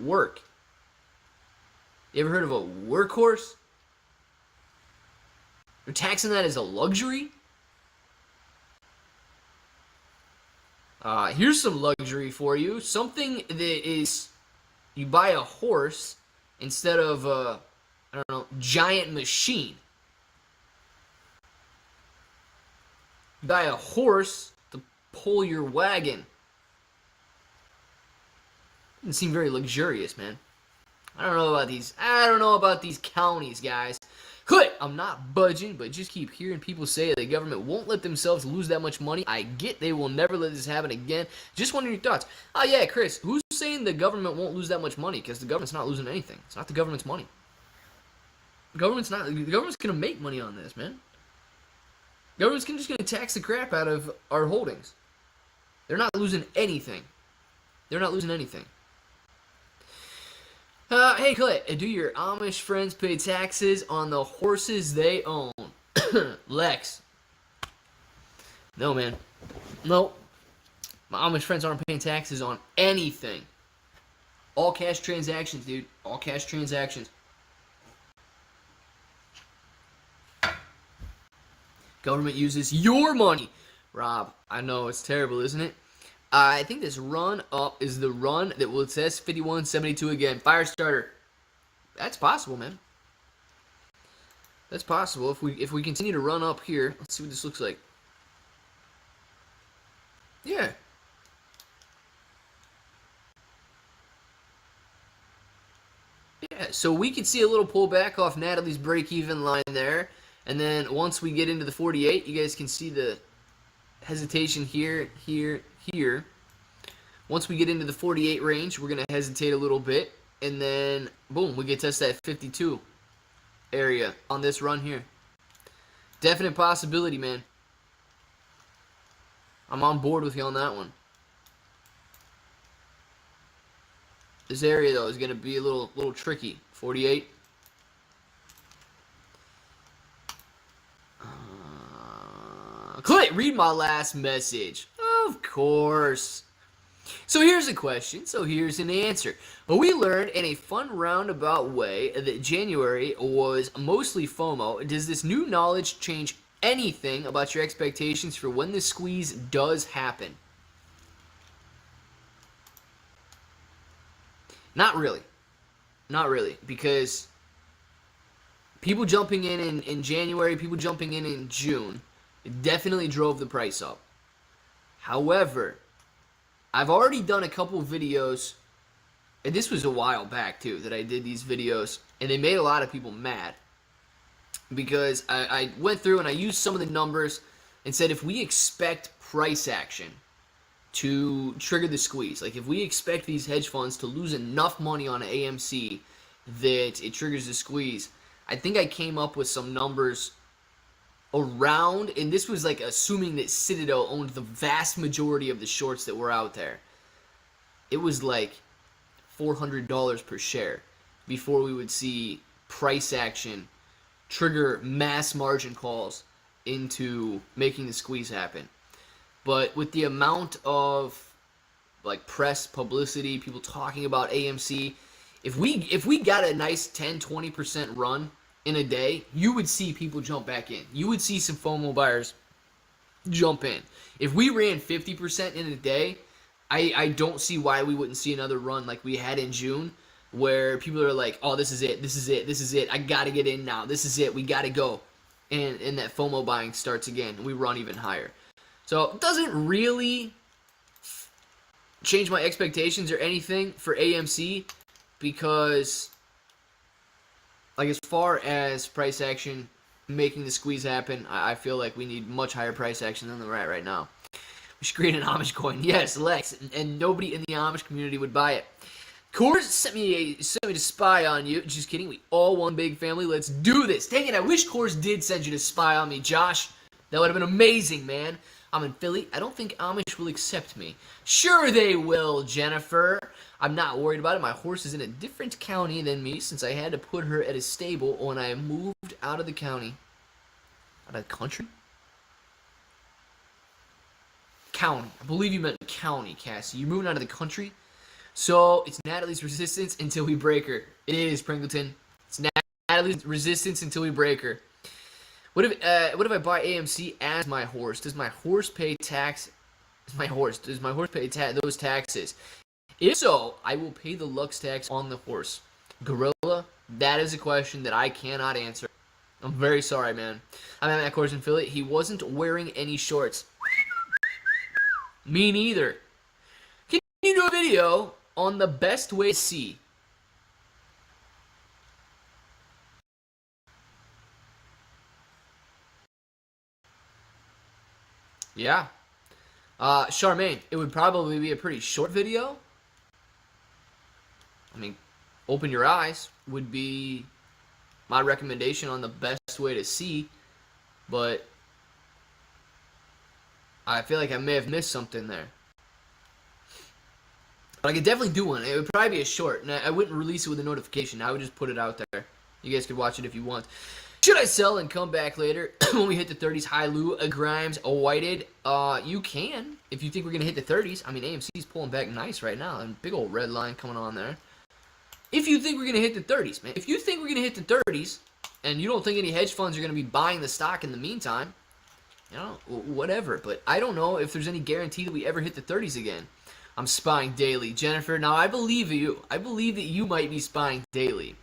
work. You ever heard of a workhorse? They're taxing that as a luxury? Here's some luxury for you. Something that is, you buy a horse instead of a, I don't know, giant machine. You buy a horse to pull your wagon. Doesn't seem very luxurious, man. I don't know about these counties, guys. Good. I'm not budging, but just keep hearing people say the government won't let themselves lose that much money. I get they will never let this happen again. Just wondering your thoughts. Oh yeah, Chris, who's saying the government won't lose that much money? Because the government's not losing anything. It's not the government's money. The government's gonna make money on this, man. The government's just gonna tax the crap out of our holdings. They're not losing anything. They're not losing anything. Hey Clay, do your Amish friends pay taxes on the horses they own? Lex. No, man. No. My Amish friends aren't paying taxes on anything. All cash transactions, dude. All cash transactions. Government uses your money. Rob, I know, it's terrible, isn't it? I think this run up is the run that will test 51.72 again. Firestarter. That's possible, man. That's possible. If we continue to run up here, let's see what this looks like. Yeah. Yeah, so we could see a little pullback off Natalie's break-even line there. And then once we get into the 48, you guys can see the hesitation here. Once we get into the 48 range, we're going to hesitate a little bit. And then, boom, we get test that 52 area on this run here. Definite possibility, man. I'm on board with you on that one. This area, though, is going to be a little tricky. 48. Clint, read my last message. Of course. So here's a question. So here's an answer. But we learned in a fun roundabout way that January was mostly FOMO. Does this new knowledge change anything about your expectations for when the squeeze does happen? Not really. Not really. Because people jumping in January, people jumping in June, it definitely drove the price up. However, I've already done a couple videos, and this was a while back too, that I did these videos, and they made a lot of people mad. Because I went through and I used some of the numbers and said if we expect price action to trigger the squeeze, like if we expect these hedge funds to lose enough money on AMC that it triggers the squeeze, I think I came up with some numbers around, and this was like assuming that Citadel owned the vast majority of the shorts that were out there. It was like $400 per share before we would see price action trigger mass margin calls into making the squeeze happen. But with the amount of like press publicity, people talking about AMC, if we got a nice 10-20% run in a day, you would see people jump back in. You would see some FOMO buyers jump in. If we ran 50% in a day, I don't see why we wouldn't see another run like we had in June. where people are like, oh, this is it, this is it, this is it, I gotta get in now, this is it, we gotta go. And that FOMO buying starts again, and we run even higher. So it doesn't really change my expectations or anything for AMC, because like as far as price action making the squeeze happen, I feel like we need much higher price action than we're at right now. We should create an Amish coin. Yes, Lex, and nobody in the Amish community would buy it. Coors sent me to spy on you. Just kidding. We all one big family. Let's do this. Dang it, I wish Coors did send you to spy on me, Josh. That would have been amazing, man. I'm in Philly. I don't think Amish will accept me. Sure they will, Jennifer. I'm not worried about it. My horse is in a different county than me, since I had to put her at a stable when I moved out of the county. Out of the country? County. I believe you meant county, Cassie. You're moving out of the country? So, it's Natalie's resistance until we break her. It is, Pringleton. It's Natalie's resistance until we break her. What if I buy AMC as my horse? Does my horse pay tax? Does my horse pay those taxes? If so, I will pay the Lux tax on the horse. Gorilla, that is a question that I cannot answer. I'm very sorry, man. I'm at that course in Philly. He wasn't wearing any shorts. Me neither. Can you do a video on the best way to see? Yeah. Charmaine, it would probably be a pretty short video. I mean, open your eyes would be my recommendation on the best way to see, but I feel like I may have missed something there. But I could definitely do one. It would probably be a short, and I wouldn't release it with a notification. I would just put it out there. You guys could watch it if you want. Should I sell and come back later when we hit the 30s? High Lou, Grimes, Whited. You can, if you think we're going to hit the 30s. I mean, AMC's pulling back nice right now, and big old red line coming on there. If you think we're going to hit the 30s, man. If you think we're going to hit the 30s, and you don't think any hedge funds are going to be buying the stock in the meantime, you know, whatever. But I don't know if there's any guarantee that we ever hit the 30s again. I'm spying daily. Jennifer, now I believe you. I believe that you might be spying daily.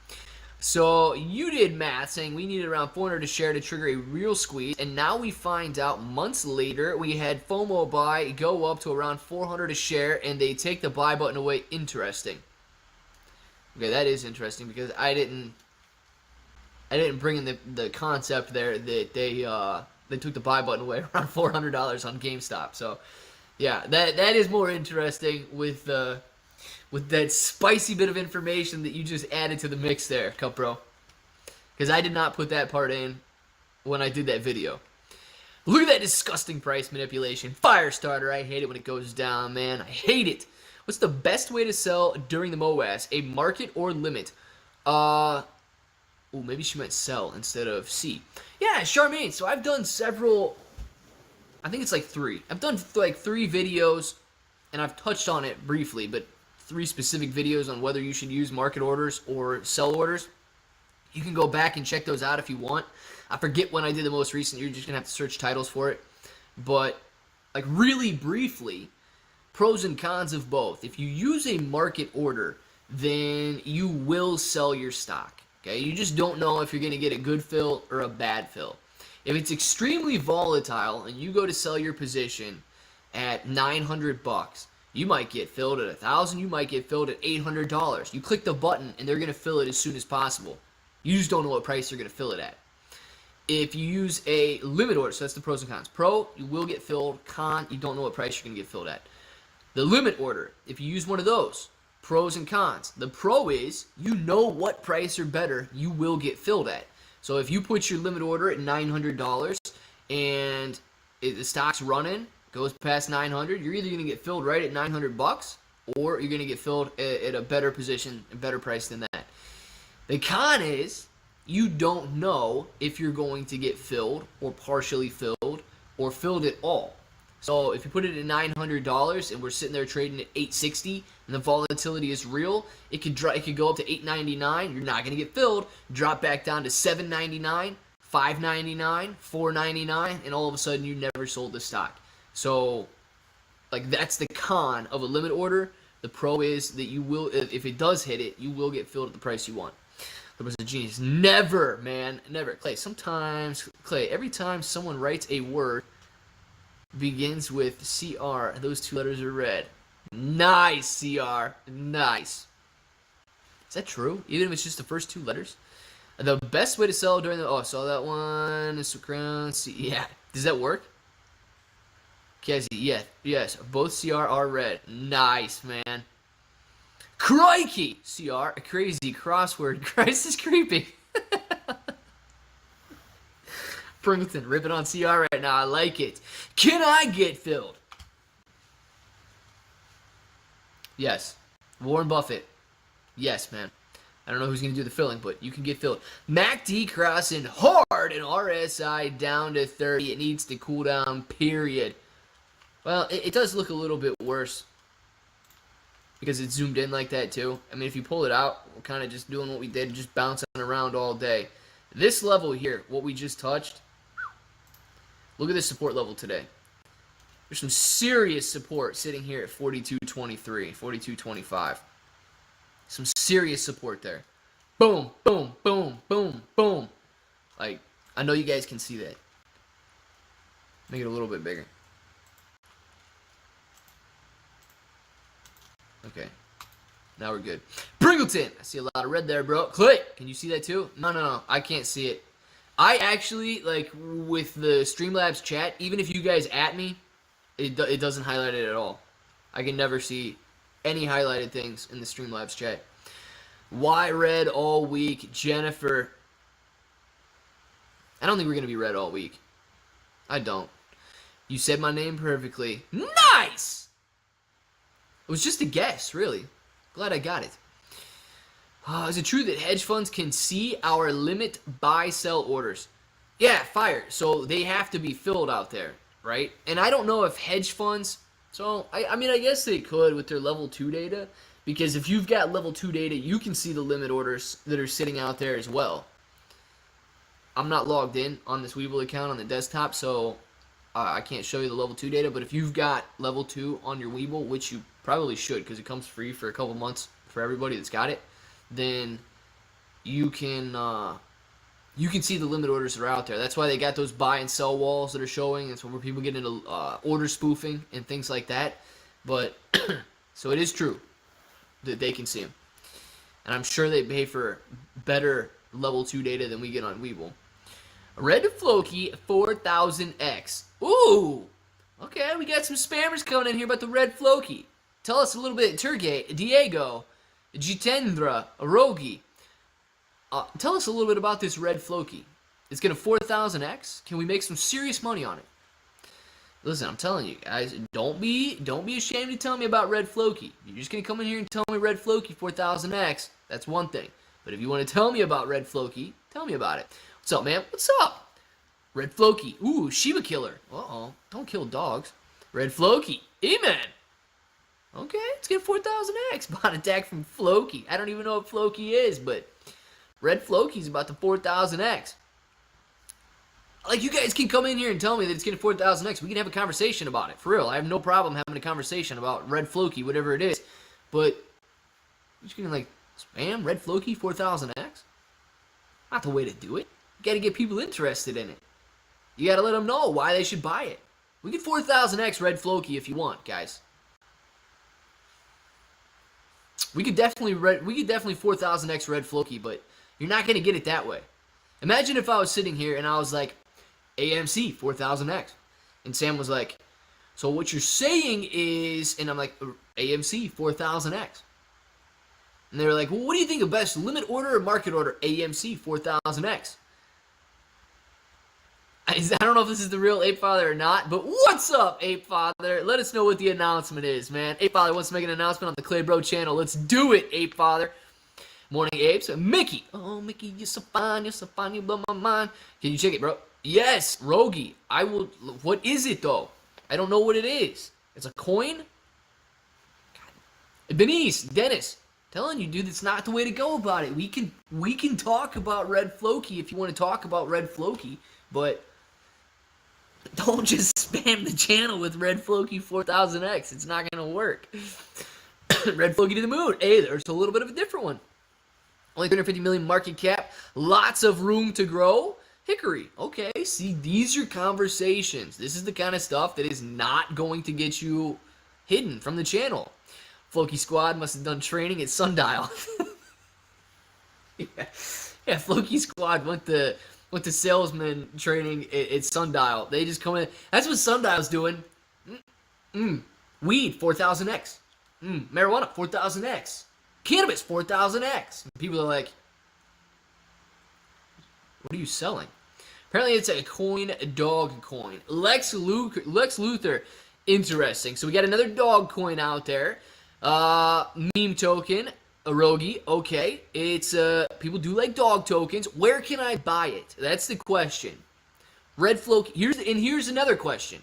So you did math saying we needed around 400 a share to trigger a real squeeze, and now we find out months later we had FOMO buy go up to around 400 a share, and they take the buy button away. Interesting. Okay, that is interesting, because I didn't bring in the concept there that they took the buy button away around $400 on GameStop. So yeah, that is more interesting with that spicy bit of information that you just added to the mix there, Cup Bro. Because I did not put that part in when I did that video. Look at that disgusting price manipulation. Firestarter, I hate it when it goes down, man. I hate it. What's the best way to sell during the MOAS? A market or limit? Oh, maybe she meant sell instead of see. Yeah, Charmaine. So I've done several. I think it's like 3. I've done like 3 videos, and I've touched on it briefly, but 3 specific videos on whether you should use market orders or sell orders. You can go back and check those out if you want. I forget when I did the most recent. You're just going to have to search titles for it. But like really briefly, pros and cons of both. If you use a market order, then you will sell your stock. Okay, you just don't know if you're going to get a good fill or a bad fill. If it's extremely volatile and you go to sell your position at $900, you might get filled at $1,000. You might get filled at $800. You click the button and they're going to fill it as soon as possible. You just don't know what price they're going to fill it at. If you use a limit order, so that's the pros and cons. Pro, you will get filled. Con, you don't know what price you're going to get filled at. The limit order, if you use one of those, pros and cons. The pro is you know what price or better you will get filled at. So if you put your limit order at $900 and the stock's running, goes past 900, you're either going to get filled right at $900 or you're going to get filled at a better position, a better price than that. The con is you don't know if you're going to get filled or partially filled or filled at all. So if you put it at $900 and we're sitting there trading at $860 and the volatility is real, it could go up to $899. You're not going to get filled. Drop back down to $799, $599, $499, and all of a sudden you never sold the stock. So like that's the con of a limit order The pro is that you will, if it does hit it, you will get filled at the price you want. There was a genius. Never, man, never. Clay, sometimes, Clay, every time someone writes a word begins with CR, those two letters are red. Nice, CR. Nice. Is that true? Even if it's just the first two letters? The best way to sell during the... Oh, I saw that one. Yeah. Does that work? Cassie, yeah. Yes. Both CR are red. Nice, man. Crikey! CR, a crazy crossword. Christ is creeping. Pringleton, ripping on CR right now. I like it. Can I get filled? Yes. Warren Buffett. Yes, man. I don't know who's going to do the filling, but you can get filled. MACD crossing hard and RSI down to 30. It needs to cool down, period. Well, it does look a little bit worse because it's zoomed in like that too. I mean, if you pull it out, we're kind of just doing what we did, just bouncing around all day. This level here, what we just touched, look at this support level today. There's some serious support sitting here at 42.23, 42.25. Some serious support there. Boom, boom, boom, boom, boom. Like, I know you guys can see that. Make it a little bit bigger. Okay. Now we're good. Pringleton! I see a lot of red there, bro. Clay! Can you see that too? No. I can't see it. I actually, like, with the Streamlabs chat, even if you guys at me, it doesn't highlight it at all. I can never see any highlighted things in the Streamlabs chat. Why red all week? Jennifer. I don't think we're going to be red all week. I don't. You said my name perfectly. Nice! It was just a guess, really. Glad I got it. Is it true that hedge funds can see our limit buy-sell orders? Yeah, fire. So they have to be filled out there, right? And I don't know if hedge funds... So, I mean, I guess they could with their level 2 data, because if you've got level 2 data, you can see the limit orders that are sitting out there as well. I'm not logged in on this Webull account on the desktop, so I can't show you the level 2 data, but if you've got level 2 on your Webull, which you probably should because it comes free for a couple months for everybody that's got it, then you can see the limit orders that are out there. That's why they got those buy and sell walls that are showing. That's where people get into order spoofing and things like that. But so it is true that they can see them, and I'm sure they pay for better level 2 data than we get on Webull. Red Floki 4000X. Ooh, okay, we got some spammers coming in here about the Red Floki. Tell us a little bit, Turgay, Diego, Jitendra, Arogi. Tell us a little bit about this Red Floki. It's going to 4000X. Can we make some serious money on it? Listen, I'm telling you guys, don't be ashamed to tell me about Red Floki. You're just going to come in here and tell me Red Floki 4000X. That's one thing. But if you want to tell me about Red Floki, tell me about it. What's up, man? What's up? Red Floki. Ooh, Shiba Killer. Uh-oh. Don't kill dogs. Red Floki. Amen. Okay, let's get 4000X. Bot attack from Floki. I don't even know what Floki is, but Red Floki's about the 4000X. Like, you guys can come in here and tell me that it's getting 4000X. We can have a conversation about it. For real. I have no problem having a conversation about Red Floki, whatever it is. But you're just going to, like, spam Red Floki 4000X? Not the way to do it. You got to get people interested in it. You got to let them know why they should buy it. We get 4000X Red Floki if you want, guys. We could definitely 4000X Red Floki, but you're not going to get it that way. Imagine if I was sitting here and I was like, AMC 4000X. And Sam was like, so what you're saying is, and I'm like, AMC 4000X. And they were like, well, what do you think of best, limit order or market order? AMC 4000X. I don't know if this is the real Ape Father or not, but what's up, Ape Father? Let us know what the announcement is, man. Ape Father wants to make an announcement on the Clay Bro channel. Let's do it, Ape Father. Morning, Apes. Mickey. Oh, Mickey, you're so fine, you blow my mind. Can you check it, bro? Yes, Rogi. I will. What is it, though? I don't know what it is. It's a coin? God. Dennis. Telling you, dude, that's not the way to go about it. We can talk about Red Floki if you want to talk about Red Floki, but don't just spam the channel with Red Floki 4000X. It's not going to work. Red Floki to the moon. Hey, there's a little bit of a different one. Only 350 million market cap. Lots of room to grow. Hickory. Okay, see, these are conversations. This is the kind of stuff that is not going to get you hidden from the channel. Floki Squad must have done training at Sundial. yeah, Floki Squad went to salesman training at Sundial. They just come in. That's what Sundial's doing. Weed, 4000x. Marijuana, 4000x. Cannabis, 4000x. People are like, what are you selling? Apparently it's a coin, a dog coin. Lex Luthor, interesting. So we got another dog coin out there. Meme token, Erogi, okay. It's, people do like dog tokens. Where can I buy it? That's the question. Red Floki, here's another question.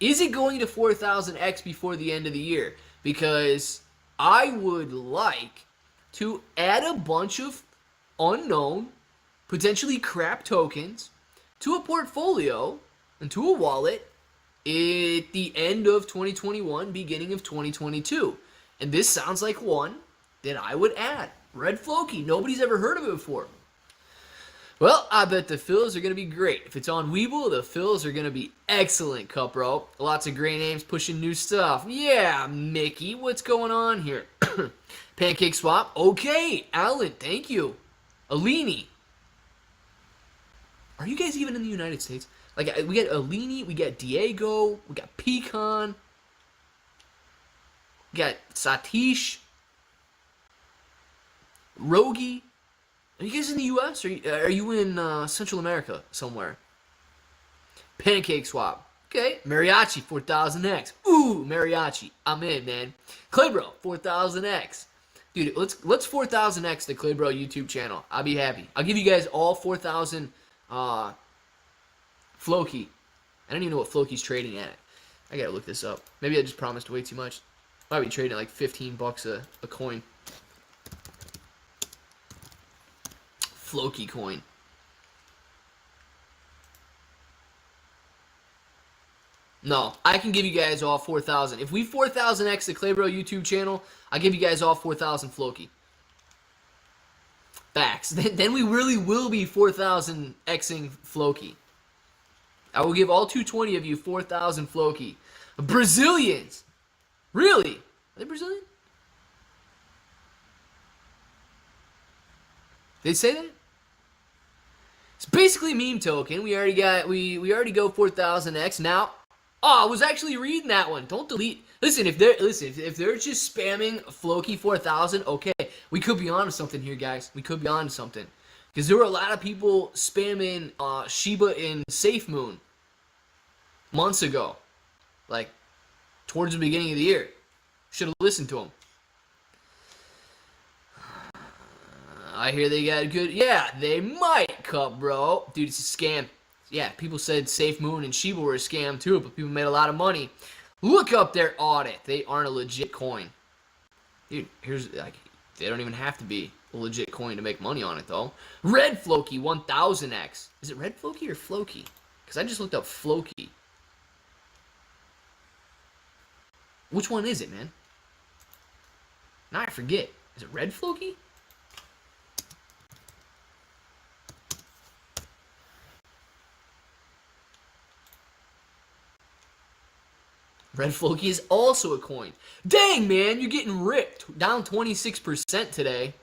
Is it going to 4000x before the end of the year? Because I would like to add a bunch of unknown, potentially crap tokens to a portfolio and to a wallet at the end of 2021, beginning of 2022. And this sounds like one that I would add. Red Floki. Nobody's ever heard of it before. Well, I bet the fills are going to be great. If it's on Weeble, the fills are going to be excellent, Cup Bro. Lots of great names pushing new stuff. Yeah, Mickey, what's going on here? Pancake Swap. Okay, Alan, thank you. Alini. Are you guys even in the United States? Like, we got Alini, we got Diego, we got Pecan, we got Satish, Rogi. Are you guys in the U.S.? Are you in Central America somewhere? Pancake Swap. Okay. Mariachi, 4000X. Ooh, Mariachi. I'm in, man. Claybro, 4000X. Dude, let's 4000X the Claybro YouTube channel. I'll be happy. I'll give you guys all 4000 Floki. I don't even know what Floki's trading at. I gotta look this up. Maybe I just promised way too much. Might be trading like $15 a coin. Floki coin. No, I can give you guys all 4,000. If we 4,000x the Claybro YouTube channel, I'll give you guys all 4,000 Floki. Facts. Then we really will be 4,000xing Floki. I will give all 220 of you 4,000 Floki. Brazilians. Really? Are they Brazilian? Did they say that? It's basically a meme token. We already go 4,000x. Now, I was actually reading that one. Don't delete. Listen, if they're just spamming Floki 4,000, okay, we could be on to something here, guys. We could be on to something. Because there were a lot of people spamming Shiba and Safe Moon months ago. Like, towards the beginning of the year. Should have listened to them. I hear they got good. Yeah, they might, Cup Bro. Dude, it's a scam. Yeah, people said Safe Moon and Shiba were a scam too, but people made a lot of money. Look up their audit. They aren't a legit coin. Dude, here's, like, they don't even have to be a legit coin to make money on it, though. Red Floki, 1000x. Is it Red Floki or Floki? Because I just looked up Floki. Which one is it, man? Now I forget. Is it Red Floki? Red Floki is also a coin. Dang, man, you're getting ripped. Down 26% today.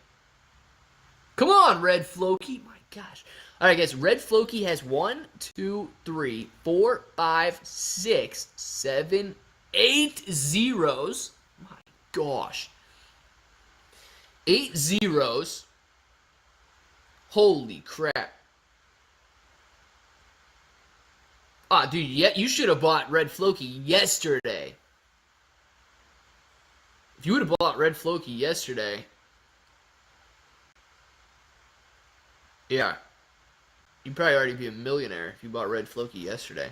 Come on, Red Floki. My gosh. All right, guys. Red Floki has 1, 2, 3, 4, 5, 6, 7, 8 zeros. My gosh. 8 zeros. Holy crap. Ah, dude, you should have bought Red Floki yesterday. If you would have bought Red Floki yesterday, yeah, you'd probably already be a millionaire if you bought Red Floki yesterday.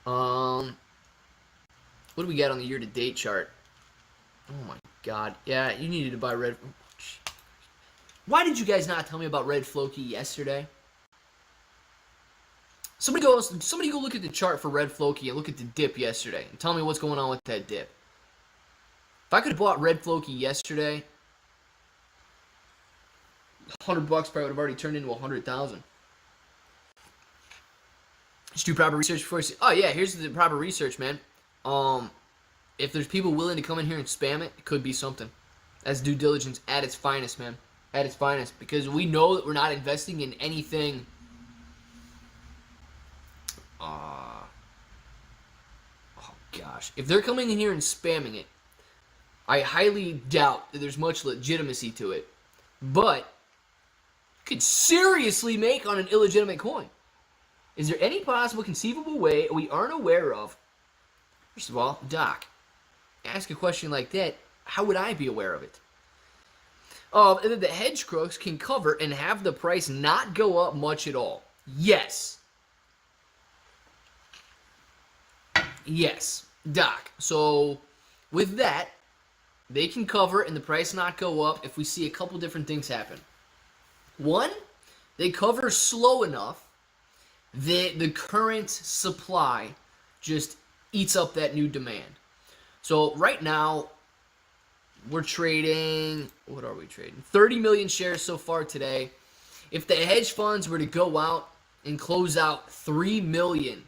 What do we got on the year-to-date chart? Oh my God, yeah, you needed to buy Red. Why did you guys not tell me about Red Floki yesterday? Somebody go look at the chart for Red Floki and look at the dip yesterday and tell me what's going on with that dip. If I could have bought Red Floki yesterday, $100 probably would have already turned into 100,000. Just do proper research before you see. Oh yeah, here's the proper research, man. If there's people willing to come in here and spam it, it could be something. That's due diligence at its finest, man. At its finest, because we know that we're not investing in anything. Oh gosh, if they're coming in here and spamming it, I highly doubt that there's much legitimacy to it. But you could seriously make on an illegitimate coin. Is there any possible conceivable way we aren't aware of? First of all, Doc, ask a question like that, how would I be aware of it? The hedge crooks can cover and have the price not go up much at all. Yes. Yes, Doc. So, with that, they can cover and the price not go up if we see a couple different things happen. One, they cover slow enough that the current supply just eats up that new demand. So right now, we're trading, what are we trading? 30 million shares so far today. If the hedge funds were to go out and close out 3 million,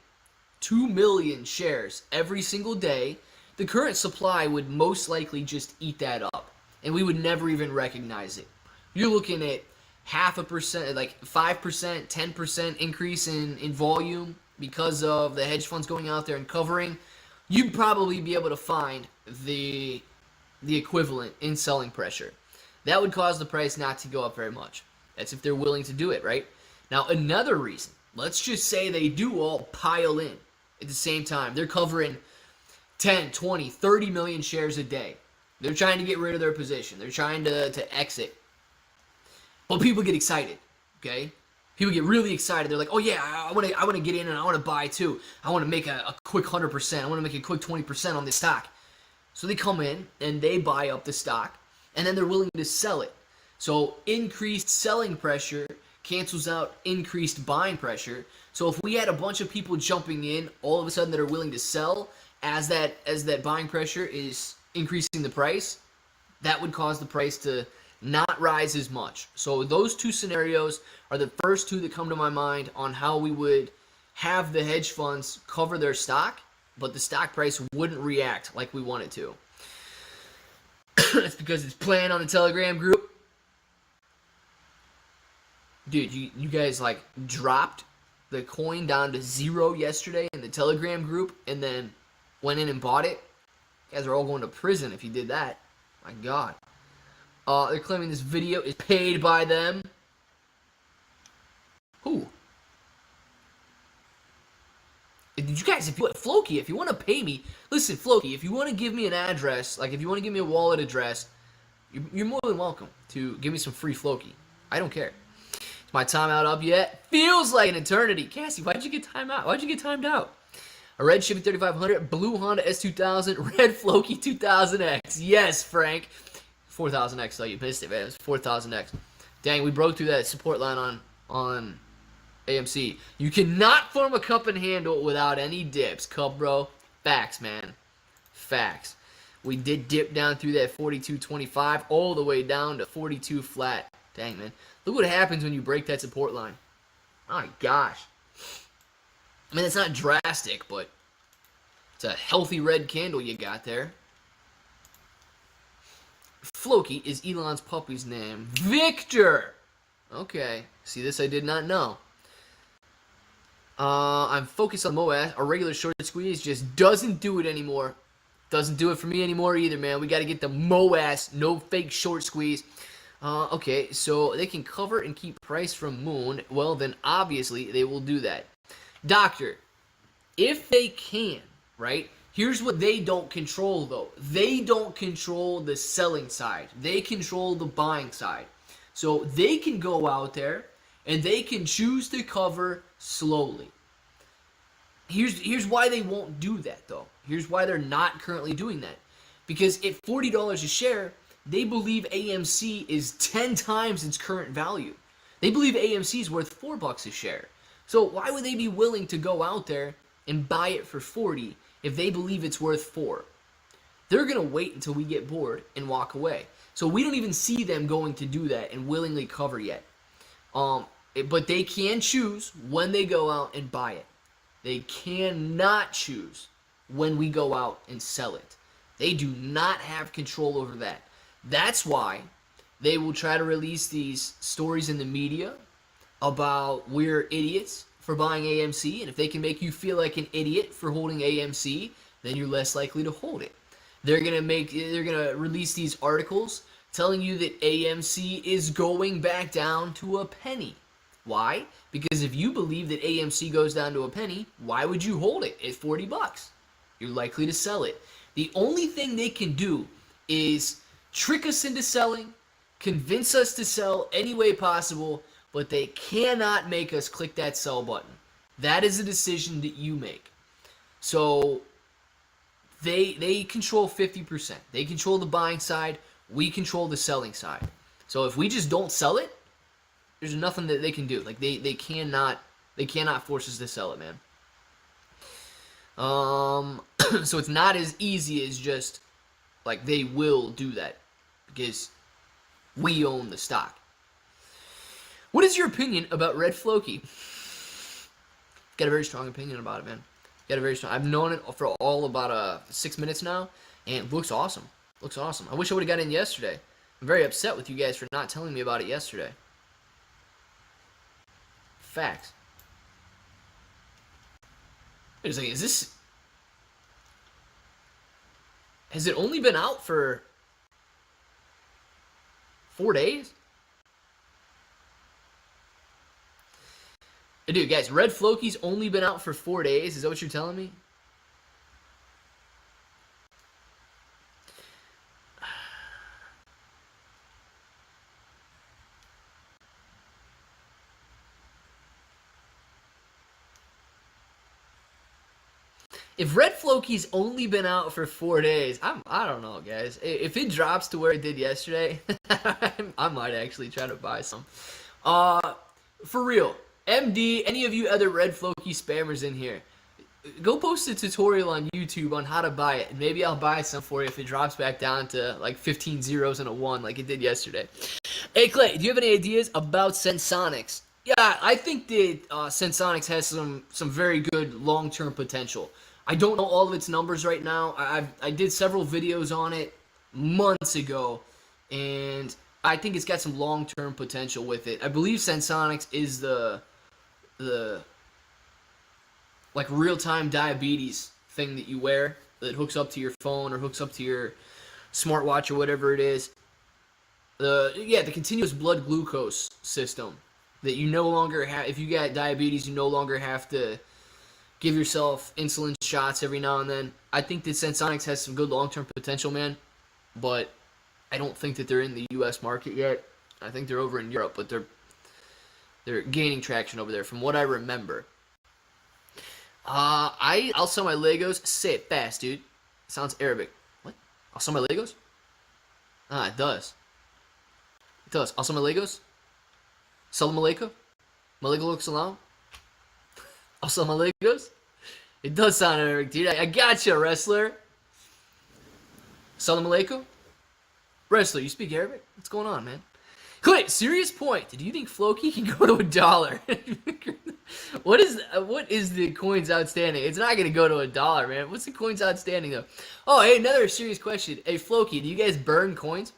2 million shares every single day, the current supply would most likely just eat that up. And we would never even recognize it. You're looking at 0.5%, like 5%, 10% increase in volume because of the hedge funds going out there and covering. You'd probably be able to find the equivalent in selling pressure. That would cause the price not to go up very much. That's if they're willing to do it, right? Now, another reason, let's just say they do all pile in at the same time. They're covering 10, 20, 30 million shares a day. They're trying to get rid of their position. They're trying to exit. But people get excited, okay? People get really excited. They're like, oh yeah, I want to get in and I want to buy too. I want to make a quick 100%. I want to make a quick 20% on this stock. So they come in and they buy up the stock, and then they're willing to sell it. So increased selling pressure cancels out increased buying pressure. So if we had a bunch of people jumping in all of a sudden that are willing to sell as that buying pressure is increasing the price, that would cause the price to not rise as much. So those two scenarios are the first two that come to my mind on how we would have the hedge funds cover their stock, but the stock price wouldn't react like we want it to. That's because it's playing on the Telegram group. Dude, you guys like dropped the coin down to 0 yesterday in the Telegram group and then went in and bought it. You guys are all going to prison if you did that. My God. They're claiming this video is paid by them. Who? Did you guys, Floki, if you want to pay me, listen, Floki, if you want to give me an address, like if you want to give me a wallet address, you're more than welcome to give me some free Floki. I don't care. Is my timeout up yet? Feels like an eternity. Cassie, why'd you get timed out? Why'd you get timed out? A red Chevy 3500, blue Honda S2000, red Floki 2000X. Yes, Frank. 4000X, though. You missed it, man. It was 4000X. Dang, we broke through that support line on AMC. You cannot form a cup and handle without any dips. Cup, bro. Facts, man. Facts. We did dip down through that 42.25 all the way down to 42 flat. Dang, man. Look what happens when you break that support line. Oh, my gosh. I mean, it's not drastic, but it's a healthy red candle you got there. Floki is Elon's puppy's name. Victor! Okay. See, this I did not know. I'm focused on MOAS. A regular short squeeze just doesn't do it anymore. Doesn't do it for me anymore either, man. We got to get the MOAS, no fake short squeeze. Okay, so they can cover and keep price from Moon. Well, then obviously they will do that. Doctor, if they can, right? Here's what they don't control, though. They don't control the selling side. They control the buying side. So they can go out there and they can choose to cover slowly. Here's why they won't do that, though. Here's why they're not currently doing that. Because at $40 a share, they believe AMC is 10 times its current value. They believe AMC is worth $4 a share. So why would they be willing to go out there and buy it for 40 if they believe it's worth 4? they're going to wait until we get bored and walk away. So we don't even see them going to do that and willingly cover yet. But they can choose when they go out and buy it. They cannot choose when we go out and sell it. They do not have control over that. That's why they will try to release these stories in the media about we're idiots for buying AMC, and if they can make you feel like an idiot for holding AMC, then you're less likely to hold it. They're gonna release these articles telling you that AMC is going back down to a penny. Why? Because if you believe that AMC goes down to a penny, why would you hold it at $40? You're likely to sell it. The only thing they can do is trick us into selling, convince us to sell any way possible, but they cannot make us click that sell button. That is a decision that you make. So they control 50%. They control the buying side. We control the selling side. So if we just don't sell it, there's nothing that they can do. Like they cannot force us to sell it, man. So it's not as easy as just like they will do that because we own the stock. What is your opinion about Red Floki? Got a very strong opinion about it, man. Got a very strong. I've known it for all about 6 minutes now, and it looks awesome. Looks awesome. I wish I would have got in yesterday. I'm very upset with you guys for not telling me about it yesterday. Facts. Wait a second, is this... Has it only been out for 4 days? Dude, guys, Red Floki's only been out for 4 days? Is that what you're telling me? If Red Floki's only been out for 4 days, I don't know, guys. If it drops to where it did yesterday, I might actually try to buy some. For real, MD, any of you other Red Floki spammers in here, go post a tutorial on YouTube on how to buy it, and maybe I'll buy some for you if it drops back down to like 15 zeros and a 1 like it did yesterday. Hey, Clay, do you have any ideas about Sensonics? Yeah, I think that Sensonics has some very good long-term potential. I don't know all of its numbers right now. I did several videos on it months ago, and I think it's got some long-term potential with it. I believe Sensonics is the like real-time diabetes thing that you wear that hooks up to your phone or hooks up to your smartwatch or whatever it is. The continuous blood glucose system that you no longer have. If you got diabetes, you no longer have to give yourself insulin shots every now and then. I think that Sensonics has some good long-term potential, man, but I don't think that they're in the U.S. market yet. I think they're over in Europe, but they're gaining traction over there, from what I remember. I'll sell my Legos. Say it fast, dude. It sounds Arabic. What? I'll sell my Legos? Ah, it does. It does. I'll sell my Legos. Salam alaikum. Malaikum salam. I'll sell my Legos. It does sound Arabic, dude. I got you, wrestler. Salam alaikum. Wrestler, you speak Arabic? What's going on, man? Wait, serious point. Do you think Floki can go to $1? What is the coins outstanding? It's not gonna go to $1, man. What's the coins outstanding though? Oh, hey, another serious question. Hey, Floki, do you guys burn coins?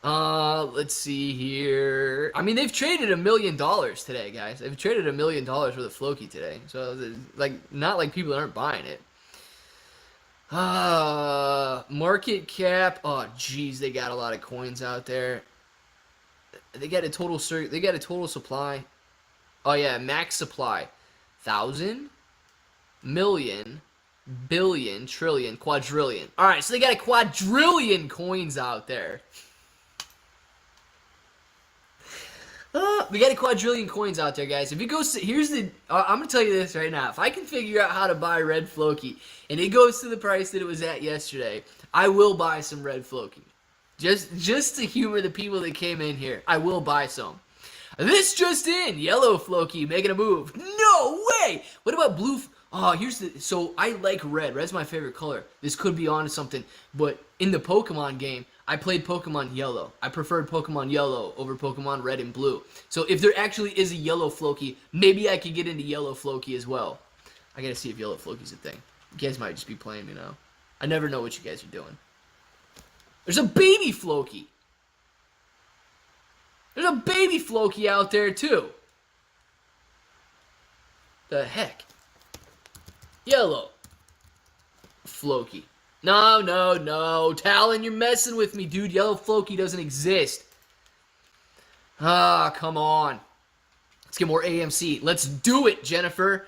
Let's see here. I mean, they've traded $1 million today, guys. They've traded $1 million worth of Floki today. So, like, not like people aren't buying it. Market cap. Oh, geez, they got a lot of coins out there. They got a total supply. Oh yeah, max supply. 1,000, million, billion, trillion, quadrillion. All right, so they got a quadrillion coins out there. We got a quadrillion coins out there, guys. If it goes to, I'm going to tell you this right now. If I can figure out how to buy Red Floki, and it goes to the price that it was at yesterday, I will buy some Red Floki. Just to humor the people that came in here, I will buy some. This just in, Yellow Floki making a move. No way! What about So I like red. Red's my favorite color. This could be on to something, but in the Pokemon game, I played Pokemon Yellow. I preferred Pokemon Yellow over Pokemon Red and Blue. So if there actually is a Yellow Floki, maybe I could get into Yellow Floki as well. I gotta see if Yellow Floki's a thing. You guys might just be playing me now. I never know what you guys are doing. There's a baby Floki. There's a baby Floki out there too. The heck? Yellow Floki. No. Talon, you're messing with me, dude. Yellow Floki doesn't exist. Ah, come on. Let's get more AMC. Let's do it, Jennifer.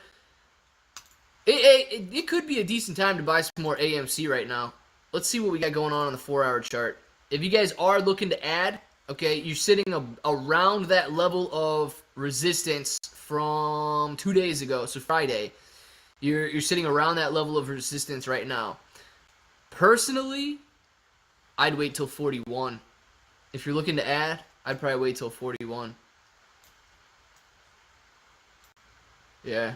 It could be a decent time to buy some more AMC right now. Let's see what we got going on the 4-hour chart. If you guys are looking to add, okay, you're sitting around that level of resistance from 2 days ago, so Friday. You're sitting around that level of resistance right now. Personally, I'd wait till 41. If you're looking to add, I'd probably wait till 41. Yeah.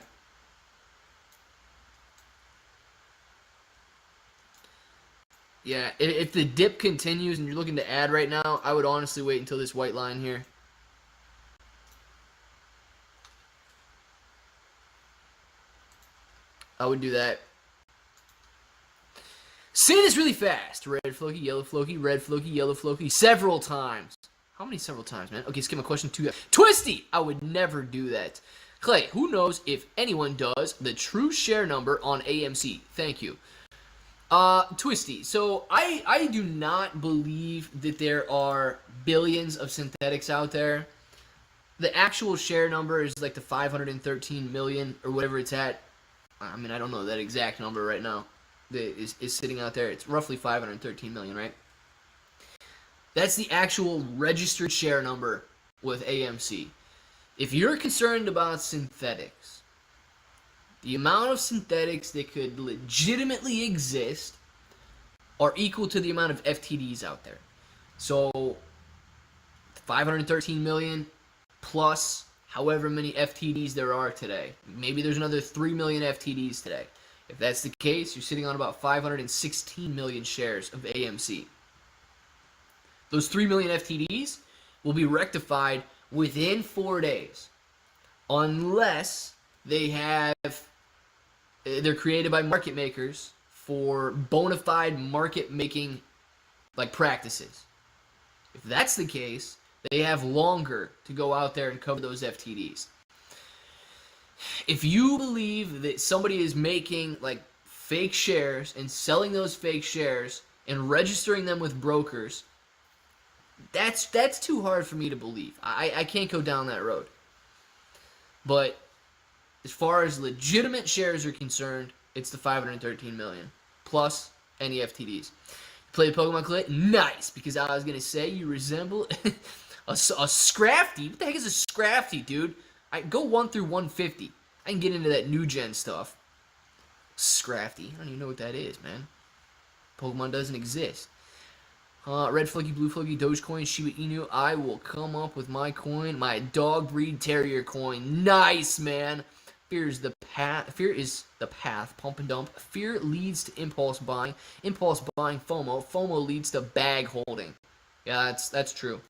Yeah, if the dip continues and you're looking to add right now, I would honestly wait until this white line here. I would do that. Say this really fast. Red Floki, yellow Floki, red Floki, yellow Floki. Several times. How many several times, man? Okay, skip my question 2. Twisty! I would never do that. Clay, who knows if anyone does the true share number on AMC? Thank you. Twisty. So, I do not believe that there are billions of synthetics out there. The actual share number is like the 513 million or whatever it's at. I mean, I don't know that exact number right now that is sitting out there. It's roughly 513 million, right? That's the actual registered share number with AMC. If you're concerned about synthetics, the amount of synthetics that could legitimately exist are equal to the amount of FTDs out there. So, 513 million plus however many FTDs there are today. Maybe there's another 3 million FTDs today. If that's the case, you're sitting on about 516 million shares of AMC. Those 3 million FTDs will be rectified within 4 days. Unless they're created by market makers for bona fide market making practices. If that's the case, they have longer to go out there and cover those FTDs. If you believe that somebody is making fake shares and selling those fake shares and registering them with brokers, that's too hard for me to believe. I can't go down that road. But as far as legitimate shares are concerned, it's the 513 million plus any FTDs. Play the Pokemon Clay? Nice, because I was going to say you resemble a Scrafty. What the heck is a Scrafty, dude? Go 1 through 150. I can get into that new gen stuff. Scrafty. I don't even know what that is, man. Pokemon doesn't exist. Red Floki, Blue Floki, Dogecoin, Shiba Inu. I will come up with my coin, my dog breed terrier coin. Nice, man. Fear is the path. Pump and dump. Fear leads to impulse buying. Impulse buying, FOMO. FOMO leads to bag holding. Yeah, that's true.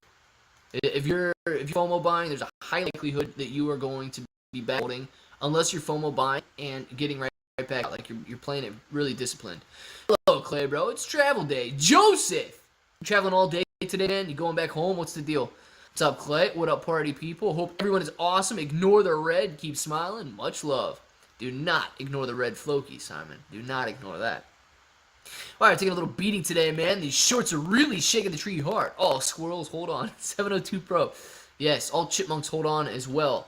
If you're FOMO buying, there's a high likelihood that you are going to be bag holding, unless you're FOMO buying and getting right back out. Like you're playing it really disciplined. Hello, Clay, bro. It's travel day. Joseph, you traveling all day today, man? You going back home? What's the deal? What's up, Clay? What up, party people? Hope everyone is awesome. Ignore the red. Keep smiling. Much love. Do not ignore the red Floki, Simon. Do not ignore that. All right, taking a little beating today, man. These shorts are really shaking the tree hard. Oh, squirrels, hold on. 702 Pro. Yes, all chipmunks hold on as well.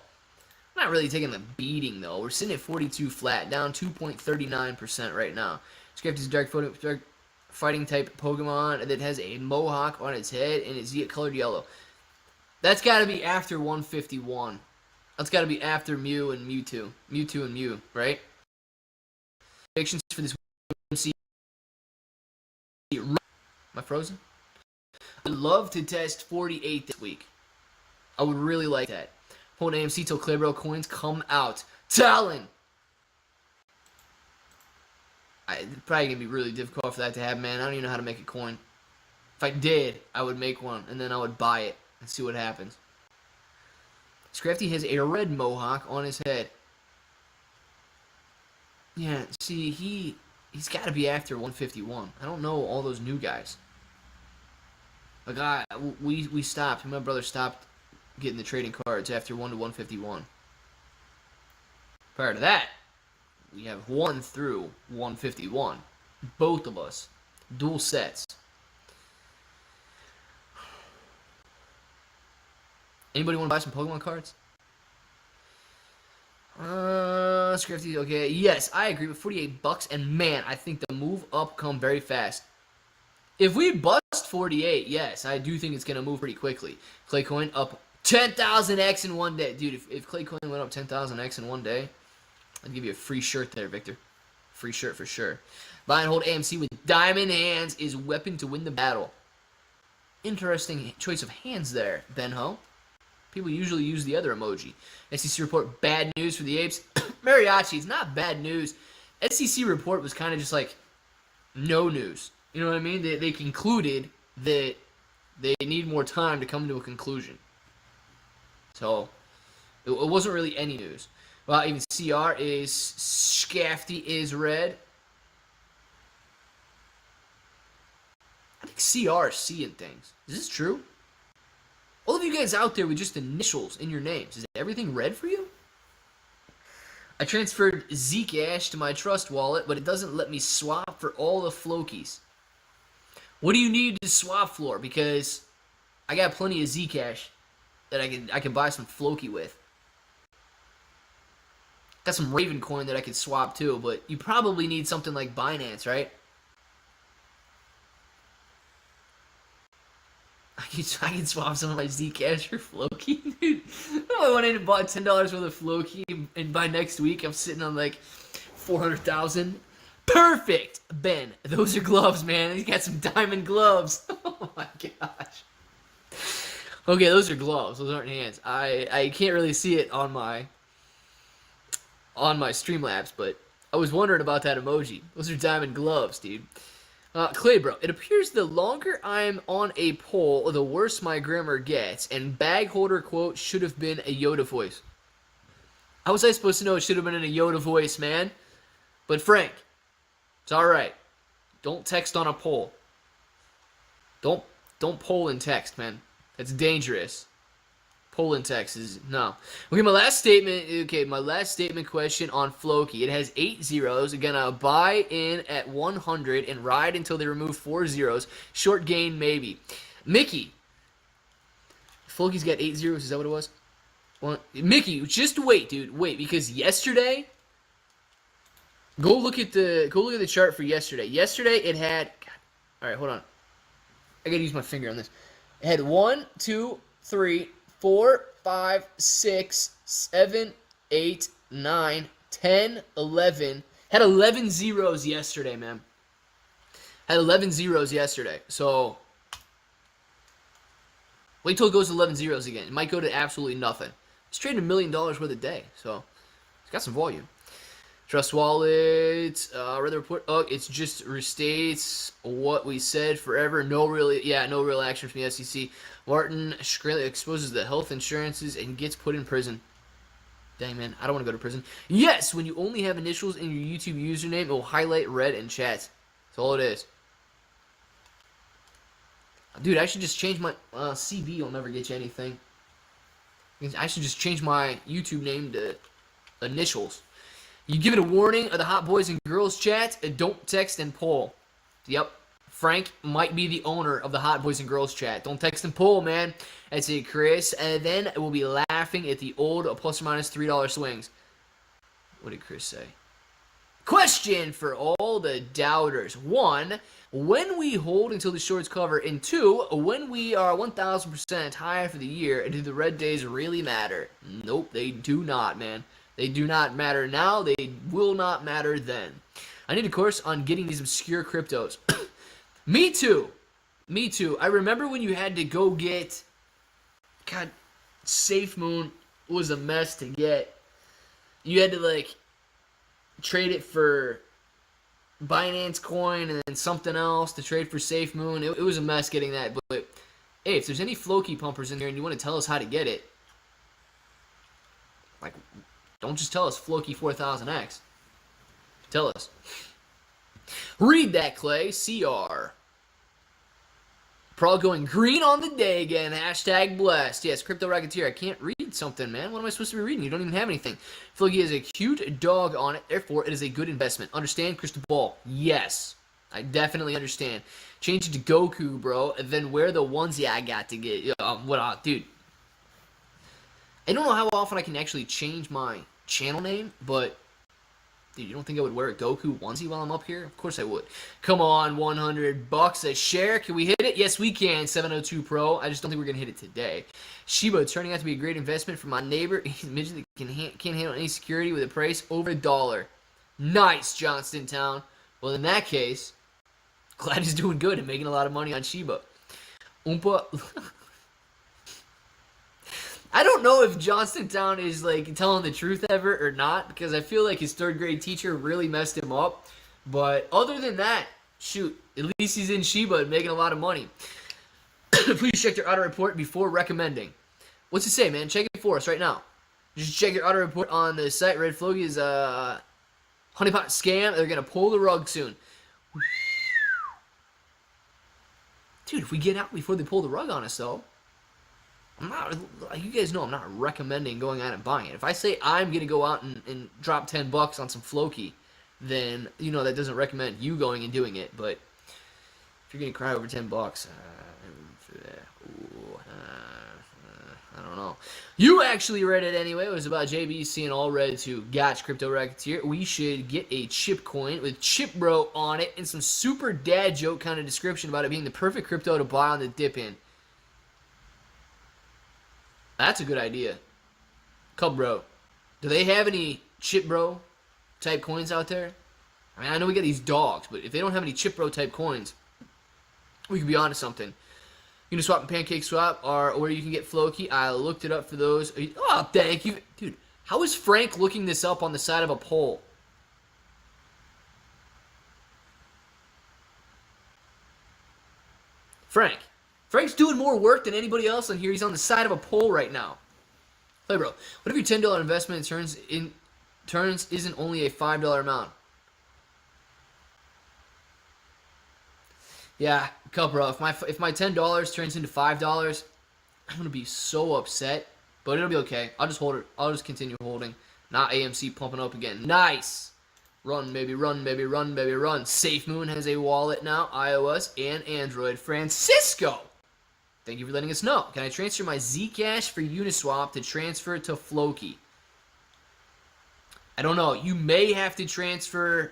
Not really taking a beating, though. We're sitting at 42 flat, down 2.39% right now. Scrapped is a dark fighting type Pokemon that has a mohawk on its head and is colored yellow. That's got to be after 151. That's got to be after Mew and Mewtwo. Mewtwo and Mew, right? Predictions for this AMC. Am I frozen? I'd love to test 48 this week. I would really like that. Hold AMC till Claybro coins come out. Talon! It's probably going to be really difficult for that to happen, man. I don't even know how to make a coin. If I did, I would make one, and then I would buy it and see what happens. Scrafty has a red mohawk on his head. Yeah, see, he's got to be after 151. I don't know all those new guys. Like, we stopped. My brother stopped getting the trading cards after 1 to 151. Prior to that, we have 1 through 151. Both of us. Dual sets. Anybody want to buy some Pokemon cards? Scrafty, okay. Yes, I agree with $48. And man, I think the move up come very fast. If we bust 48, yes, I do think it's going to move pretty quickly. Clay Coin up 10,000x in one day. Dude, if Clay Coin went up 10,000x in one day, I'd give you a free shirt there, Victor. Free shirt for sure. Buy and hold AMC with diamond hands is weapon to win the battle. Interesting choice of hands there, Benho. People usually use the other emoji. SEC report, bad news for the apes. Mariachi, it's not bad news. SEC report was kind of just like no news. You know what I mean? They concluded that they need more time to come to a conclusion. So, it wasn't really any news. Well, even CR is Scafty is red. I think CR is seeing things. Is this true? All of you guys out there with just initials in your names, is everything red for you? I transferred Zcash to my Trust wallet, but it doesn't let me swap for all the Flokies. What do you need to swap for? Because I got plenty of Zcash that I can buy some Floki with. Got some Raven coin that I could swap too, but you probably need something like Binance, right? I can swap some of my Zcash for Floki, dude. I went in and bought $10 worth of Floki, and by next week I'm sitting on like 400,000. Perfect, Ben. Those are gloves, man. He's got some diamond gloves. Oh my gosh. Okay, those are gloves. Those aren't hands. I can't really see it on my Streamlabs, but I was wondering about that emoji. Those are diamond gloves, dude. Clay, bro, it appears the longer I'm on a poll, the worse my grammar gets, and bag holder quote should have been a Yoda voice. How was I supposed to know it should have been in a Yoda voice, man? But Frank, it's alright. Don't text on a poll. Don't poll in text, man. That's dangerous. Poll in text is no. Okay, my last statement question on Floki. It has 8 zeros. We're gonna buy in at 100 and ride until they remove 4 zeros. Short gain maybe. Mickey. Floki's got 8 zeros. Is that what it was? Well, Mickey, just wait, dude. Wait, because yesterday. Go look at the chart for yesterday. Yesterday it had. God, all right, hold on. I gotta use my finger on this. It had 1, 2, 3, 4, 5, 6, 7, 8, 9, 10, 11. Had 11 zeros yesterday, man. Had 11 zeros yesterday. So, wait till it goes to 11 zeros again. It might go to absolutely nothing. It's trading $1 million worth a day. So, it's got some volume. Trust wallet, read the report. Oh, it's just restates what we said forever. No real action from the SEC. Martin Shkreli exposes the health insurances and gets put in prison. Dang, man, I don't want to go to prison. Yes, when you only have initials in your YouTube username, it will highlight red in chat. That's all it is. Dude, I should just change my CB. Will never get you anything. I should just change my YouTube name to initials. You give it a warning of the hot boys and girls chat, and don't text and poll. Yep, Frank might be the owner of the hot boys and girls chat. Don't text and poll, man. That's it, Chris. And then we'll be laughing at the old plus or minus $3 swings. What did Chris say? Question for all the doubters. 1, when we hold until the shorts cover. And 2, when we are 1,000% higher for the year, do the red days really matter? Nope, they do not, man. They do not matter now. They will not matter then. I need a course on getting these obscure cryptos. Me too. Me too. I remember when you had to go get... God, SafeMoon was a mess to get. You had to, like, trade it for Binance coin and then something else to trade for Safe Moon. It was a mess getting that. But hey, if there's any Floki pumpers in here and you want to tell us how to get it, like, don't just tell us Floki 4000X. Tell us. Read that, Clay. CR. Pro going green on the day again. Hashtag blessed. Yes, Crypto Racketeer. I can't read something, man. What am I supposed to be reading? You don't even have anything. Floki has a cute dog on it. Therefore, it is a good investment. Understand, Crystal Ball? Yes. I definitely understand. Change it to Goku, bro. And then wear the onesie I got to get. Dude. I don't know how often I can actually change my channel name, but dude, you don't think I would wear a Goku onesie while I'm up here? Of course I would. Come on, $100 a share. Can we hit it? Yes, we can. 702 Pro. I just don't think we're going to hit it today. Shiba turning out to be a great investment for my neighbor. He's a midget that can't handle any security with a price over $1. Nice, Johnstontown. Well, in that case, glad he's doing good and making a lot of money on Shiba. Oompa. I don't know if Johnstontown is like telling the truth ever or not, because I feel like his third grade teacher really messed him up. But other than that, shoot, at least he's in Shiba and making a lot of money. Please check your auto report before recommending. What's it say, man? Check it for us right now. Just check your auto report on the site. Red Floki is a honeypot scam. They're gonna pull the rug soon. Dude, if we get out before they pull the rug on us, though. I'm not, you guys know I'm not recommending going out and buying it. If I say I'm going to go out and drop $10 on some Floki, then, you know, that doesn't recommend you going and doing it. But if you're going to cry over $10, I don't know. You actually read it anyway. It was about JB seeing all red to Gotch Crypto Racketeer. We should get a chip coin with Chip Bro on it and some super dad joke kind of description about it being the perfect crypto to buy on the dip in. That's a good idea. Cub Bro. Do they have any Chip Bro type coins out there? I mean, I know we got these dogs, but if they don't have any Chip Bro type coins, we could be onto something. Uniswap and Pancake Swap are where you can get Floki. I looked it up for those. Oh, thank you. Dude, how is Frank looking this up on the side of a pole? Frank's doing more work than anybody else on here. He's on the side of a pole right now. Hey, bro, what if your $10 investment turns isn't only a $5 amount? Yeah, Cup, bro. If my $10 turns into $5, I'm gonna be so upset. But it'll be okay. I'll just hold it. I'll just continue holding. Not AMC pumping up again. Nice. Run, baby, run, baby, run, baby, run. Safe Moon has a wallet now, iOS and Android. Francisco, thank you for letting us know. Can I transfer my Zcash for Uniswap to transfer to Floki? I don't know. You may have to transfer.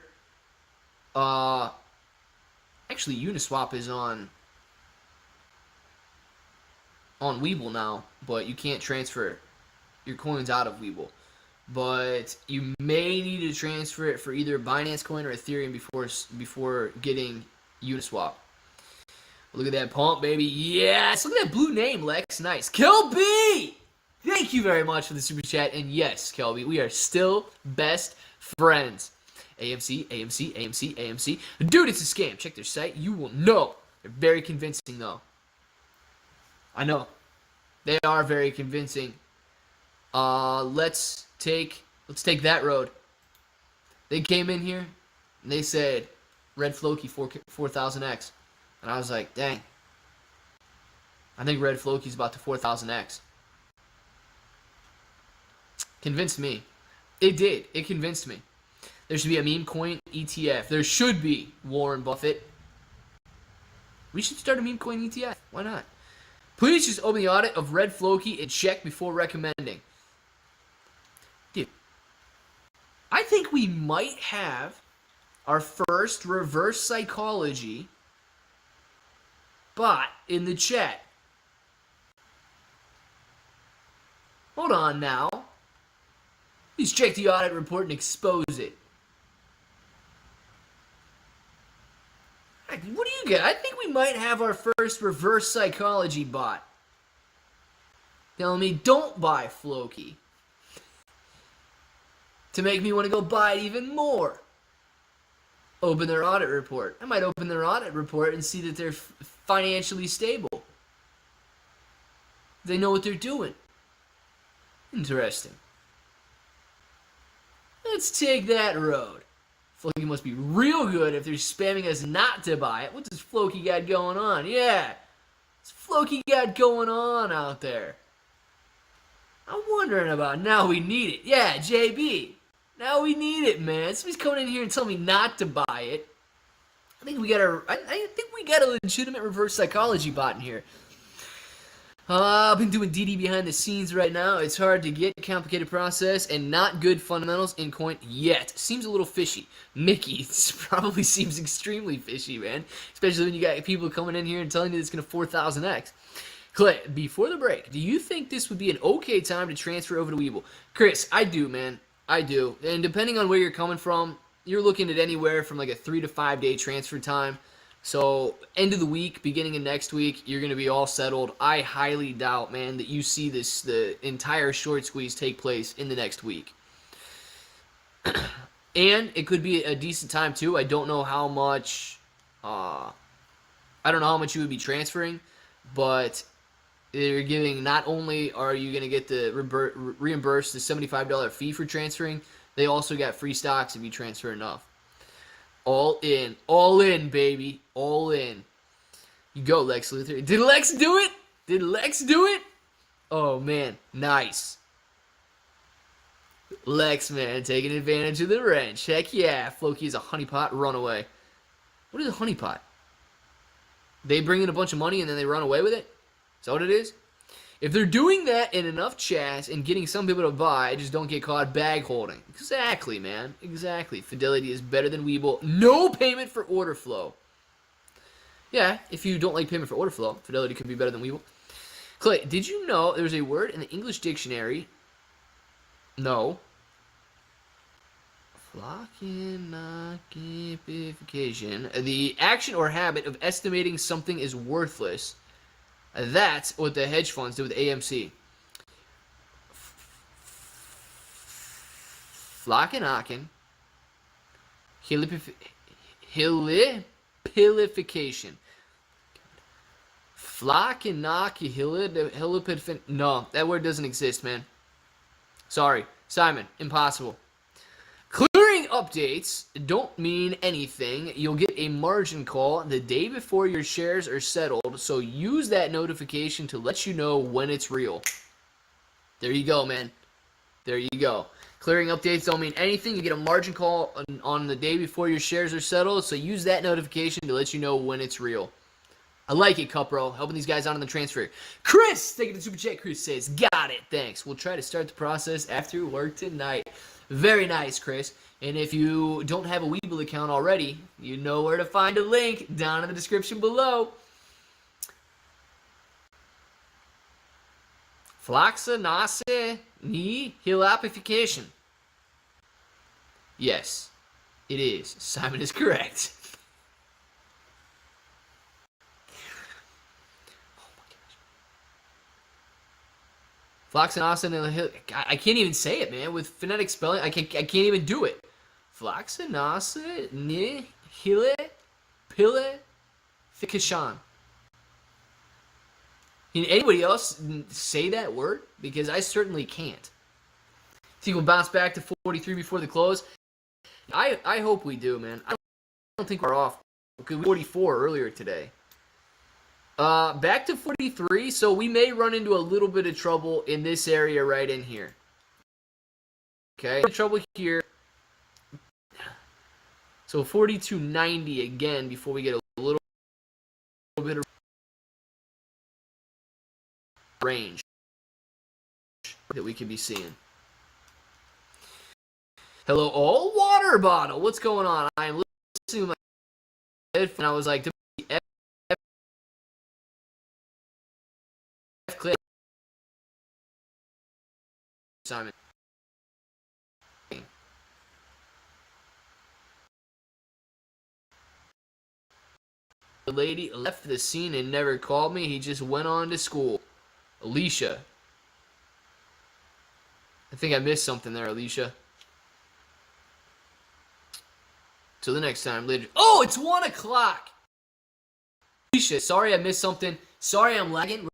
Actually, Uniswap is on Webull now, but you can't transfer your coins out of Webull. But you may need to transfer it for either Binance coin or Ethereum before getting Uniswap. Look at that pump, baby. Yes! Look at that blue name, Lex. Nice. Kelby! Thank you very much for the super chat. And yes, Kelby, we are still best friends. AMC, AMC, AMC, AMC. Dude, it's a scam. Check their site. You will know. They're very convincing, though. I know. They are very convincing. Let's take that road. They came in here and they said Red Floki 4000X. And I was like, dang. I think Red Floki's about to 4000X. Convinced me. It did. It convinced me. There should be a meme coin ETF. There should be, Warren Buffett. We should start a meme coin ETF. Why not? Please just open the audit of Red Floki and check before recommending. Dude, I think we might have our first reverse psychology bot in the chat. Hold on now. Please check the audit report and expose it. What do you get? I think we might have our first reverse psychology bot. Telling me don't buy Floki. To make me want to go buy it even more. open their audit report. I might open their audit report and see that they're financially stable. They know what they're doing. Interesting. Let's take that road. Floki must be real good if they're spamming us not to buy it. What's this Floki got going on? Yeah. What's Floki got going on out there? I'm wondering about now we need it. Yeah, JB. Now we need it, man. Somebody's coming in here and telling me not to buy it. I think we got a legitimate reverse psychology bot in here. I've been doing DD behind the scenes right now. It's hard to get, complicated process, and not good fundamentals in coin yet. Seems a little fishy. Mickey probably seems extremely fishy, man. Especially when you got people coming in here and telling you it's going to 4,000x. Clay, before the break, do you think this would be an okay time to transfer over to Webull? Chris, I do, man. I do. And depending on where you're coming from, you're looking at anywhere from like a 3 to 5 day transfer time. So, end of the week, beginning of next week, you're going to be all settled. I highly doubt, man, that you see the entire short squeeze take place in the next week. And it could be a decent time, too. I don't know how much, you would be transferring, but they're giving, not only are you going to get the reimbursed the $75 fee for transferring, they also got free stocks if you transfer enough. All in, baby, all in. You go, Lex Luthor. Did Lex do it? Did Lex do it? Oh, man, nice. Lex, man, taking advantage of the wrench. Heck yeah, Floki is a honeypot runaway. What is a honeypot? They bring in a bunch of money and then they run away with it? Is that what it is? If they're doing that in enough chats and getting some people to buy, just don't get caught bag holding. Exactly, man. Exactly. Fidelity is better than Webull. No payment for order flow. Yeah, if you don't like payment for order flow, Fidelity could be better than Webull. Clay, did you know there's a word in the English dictionary? No. Flockification. The action or habit of estimating something is worthless. That's what the hedge funds do with AMC. Flockinakin. Hilipification. Flockinaki. No, that word doesn't exist, man. Sorry. Simon, impossible. Clearing updates don't mean anything. You'll get a margin call the day before your shares are settled, so use that notification to let you know when it's real. There you go, man. There you go. Clearing updates don't mean anything. You get a margin call on the day before your shares are settled, so use that notification to let you know when it's real. I like it, Cupro. Helping these guys out on the transfer. Chris, taking the super chat. Chris says, got it. Thanks. We'll try to start the process after work tonight. Very nice, Chris. And if you don't have a Webull account already, you know where to find a link down in the description below. Floxanase ni hilapification. Yes, it is. Simon is correct. Floxanase, I can't even say it, man. With phonetic spelling, I can't even do it. Floxanase ni hilapification. Can anybody else say that word? Because I certainly can't. Think we'll bounce back to 43 before the close? I hope we do, man. I don't think we're off. We were 44 earlier today. Back to 43, so we may run into a little bit of trouble in this area right in here. Okay, trouble here. So 42.90 again before we get a little bit of range that we could be seeing. Hello, all water bottle. What's going on? I am listening to my headphone, and I was like, Simon. The lady left the scene and never called me. He just went on to school. Alicia. I think I missed something there, Alicia. Till the next time, later. Oh, it's 1 o'clock. Sorry I missed something. Sorry I'm lagging.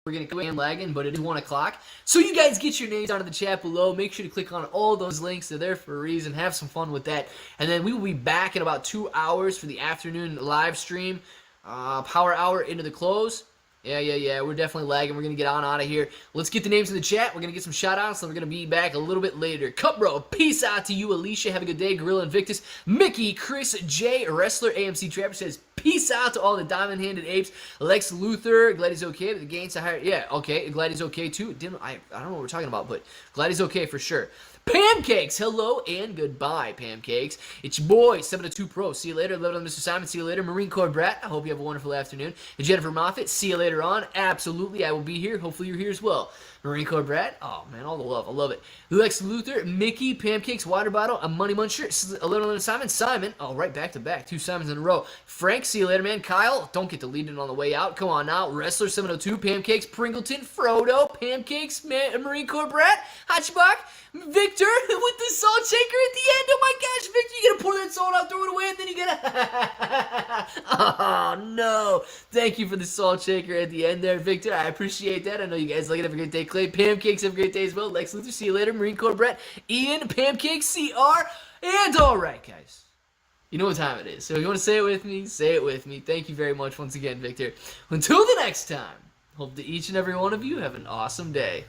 We're going to go in lagging, but it is 1 o'clock. So you guys get your names down in the chat below. Make sure to click on all those links. They're there for a reason. Have some fun with that. And then we will be back in about 2 hours for the afternoon live stream. Power hour into the close. Yeah. We're definitely lagging. We're going to get on out of here. Let's get the names in the chat. We're going to get some shout-outs, and we're going to be back a little bit later. Cup Bro, peace out to you. Alicia, have a good day. Gorilla Invictus, Mickey, Chris, Jay, Wrestler, AMC Trapper says, peace out to all the diamond-handed apes. Lex Luthor, glad he's okay. But the gains to higher. Yeah, okay. Glad he's okay, too. I don't know what we're talking about, but glad he's okay for sure. Pancakes, hello and goodbye, Pancakes. It's your boy, 702 Pro. See you later. Love it on Mr. Simon. See you later. Marine Corps Brat, I hope you have a wonderful afternoon. And Jennifer Moffat, see you later on. Absolutely, I will be here. Hopefully you're here as well. Marine Corps Brat, oh man, all the love. I love it. Lex Luthor, Mickey, Pancakes, Water Bottle, a Money Muncher, a little Simon. Oh, right, back to back. 2 Simons in a row. Frank, see you later, man. Kyle, don't get deleted on the way out. Come on now. Wrestler 702, Pancakes, Pringleton, Frodo, Pancakes, Marine Corps Brat, Hotchbach, Victor with the salt shaker at the end. Oh my gosh, Victor, you gotta pour that salt out, throw it away, and then you gotta. Oh no. Thank you for the salt shaker at the end there, Victor. I appreciate that. I know you guys like it. Have a great day, Clay. Pancakes, have a great day as well. Lex Luthor, see you later. Marine Corps Brett, Ian, Pancakes, CR, and alright, guys. You know what time it is. So if you want to say it with me, say it with me. Thank you very much once again, Victor. Until the next time, hope that each and every one of you have an awesome day.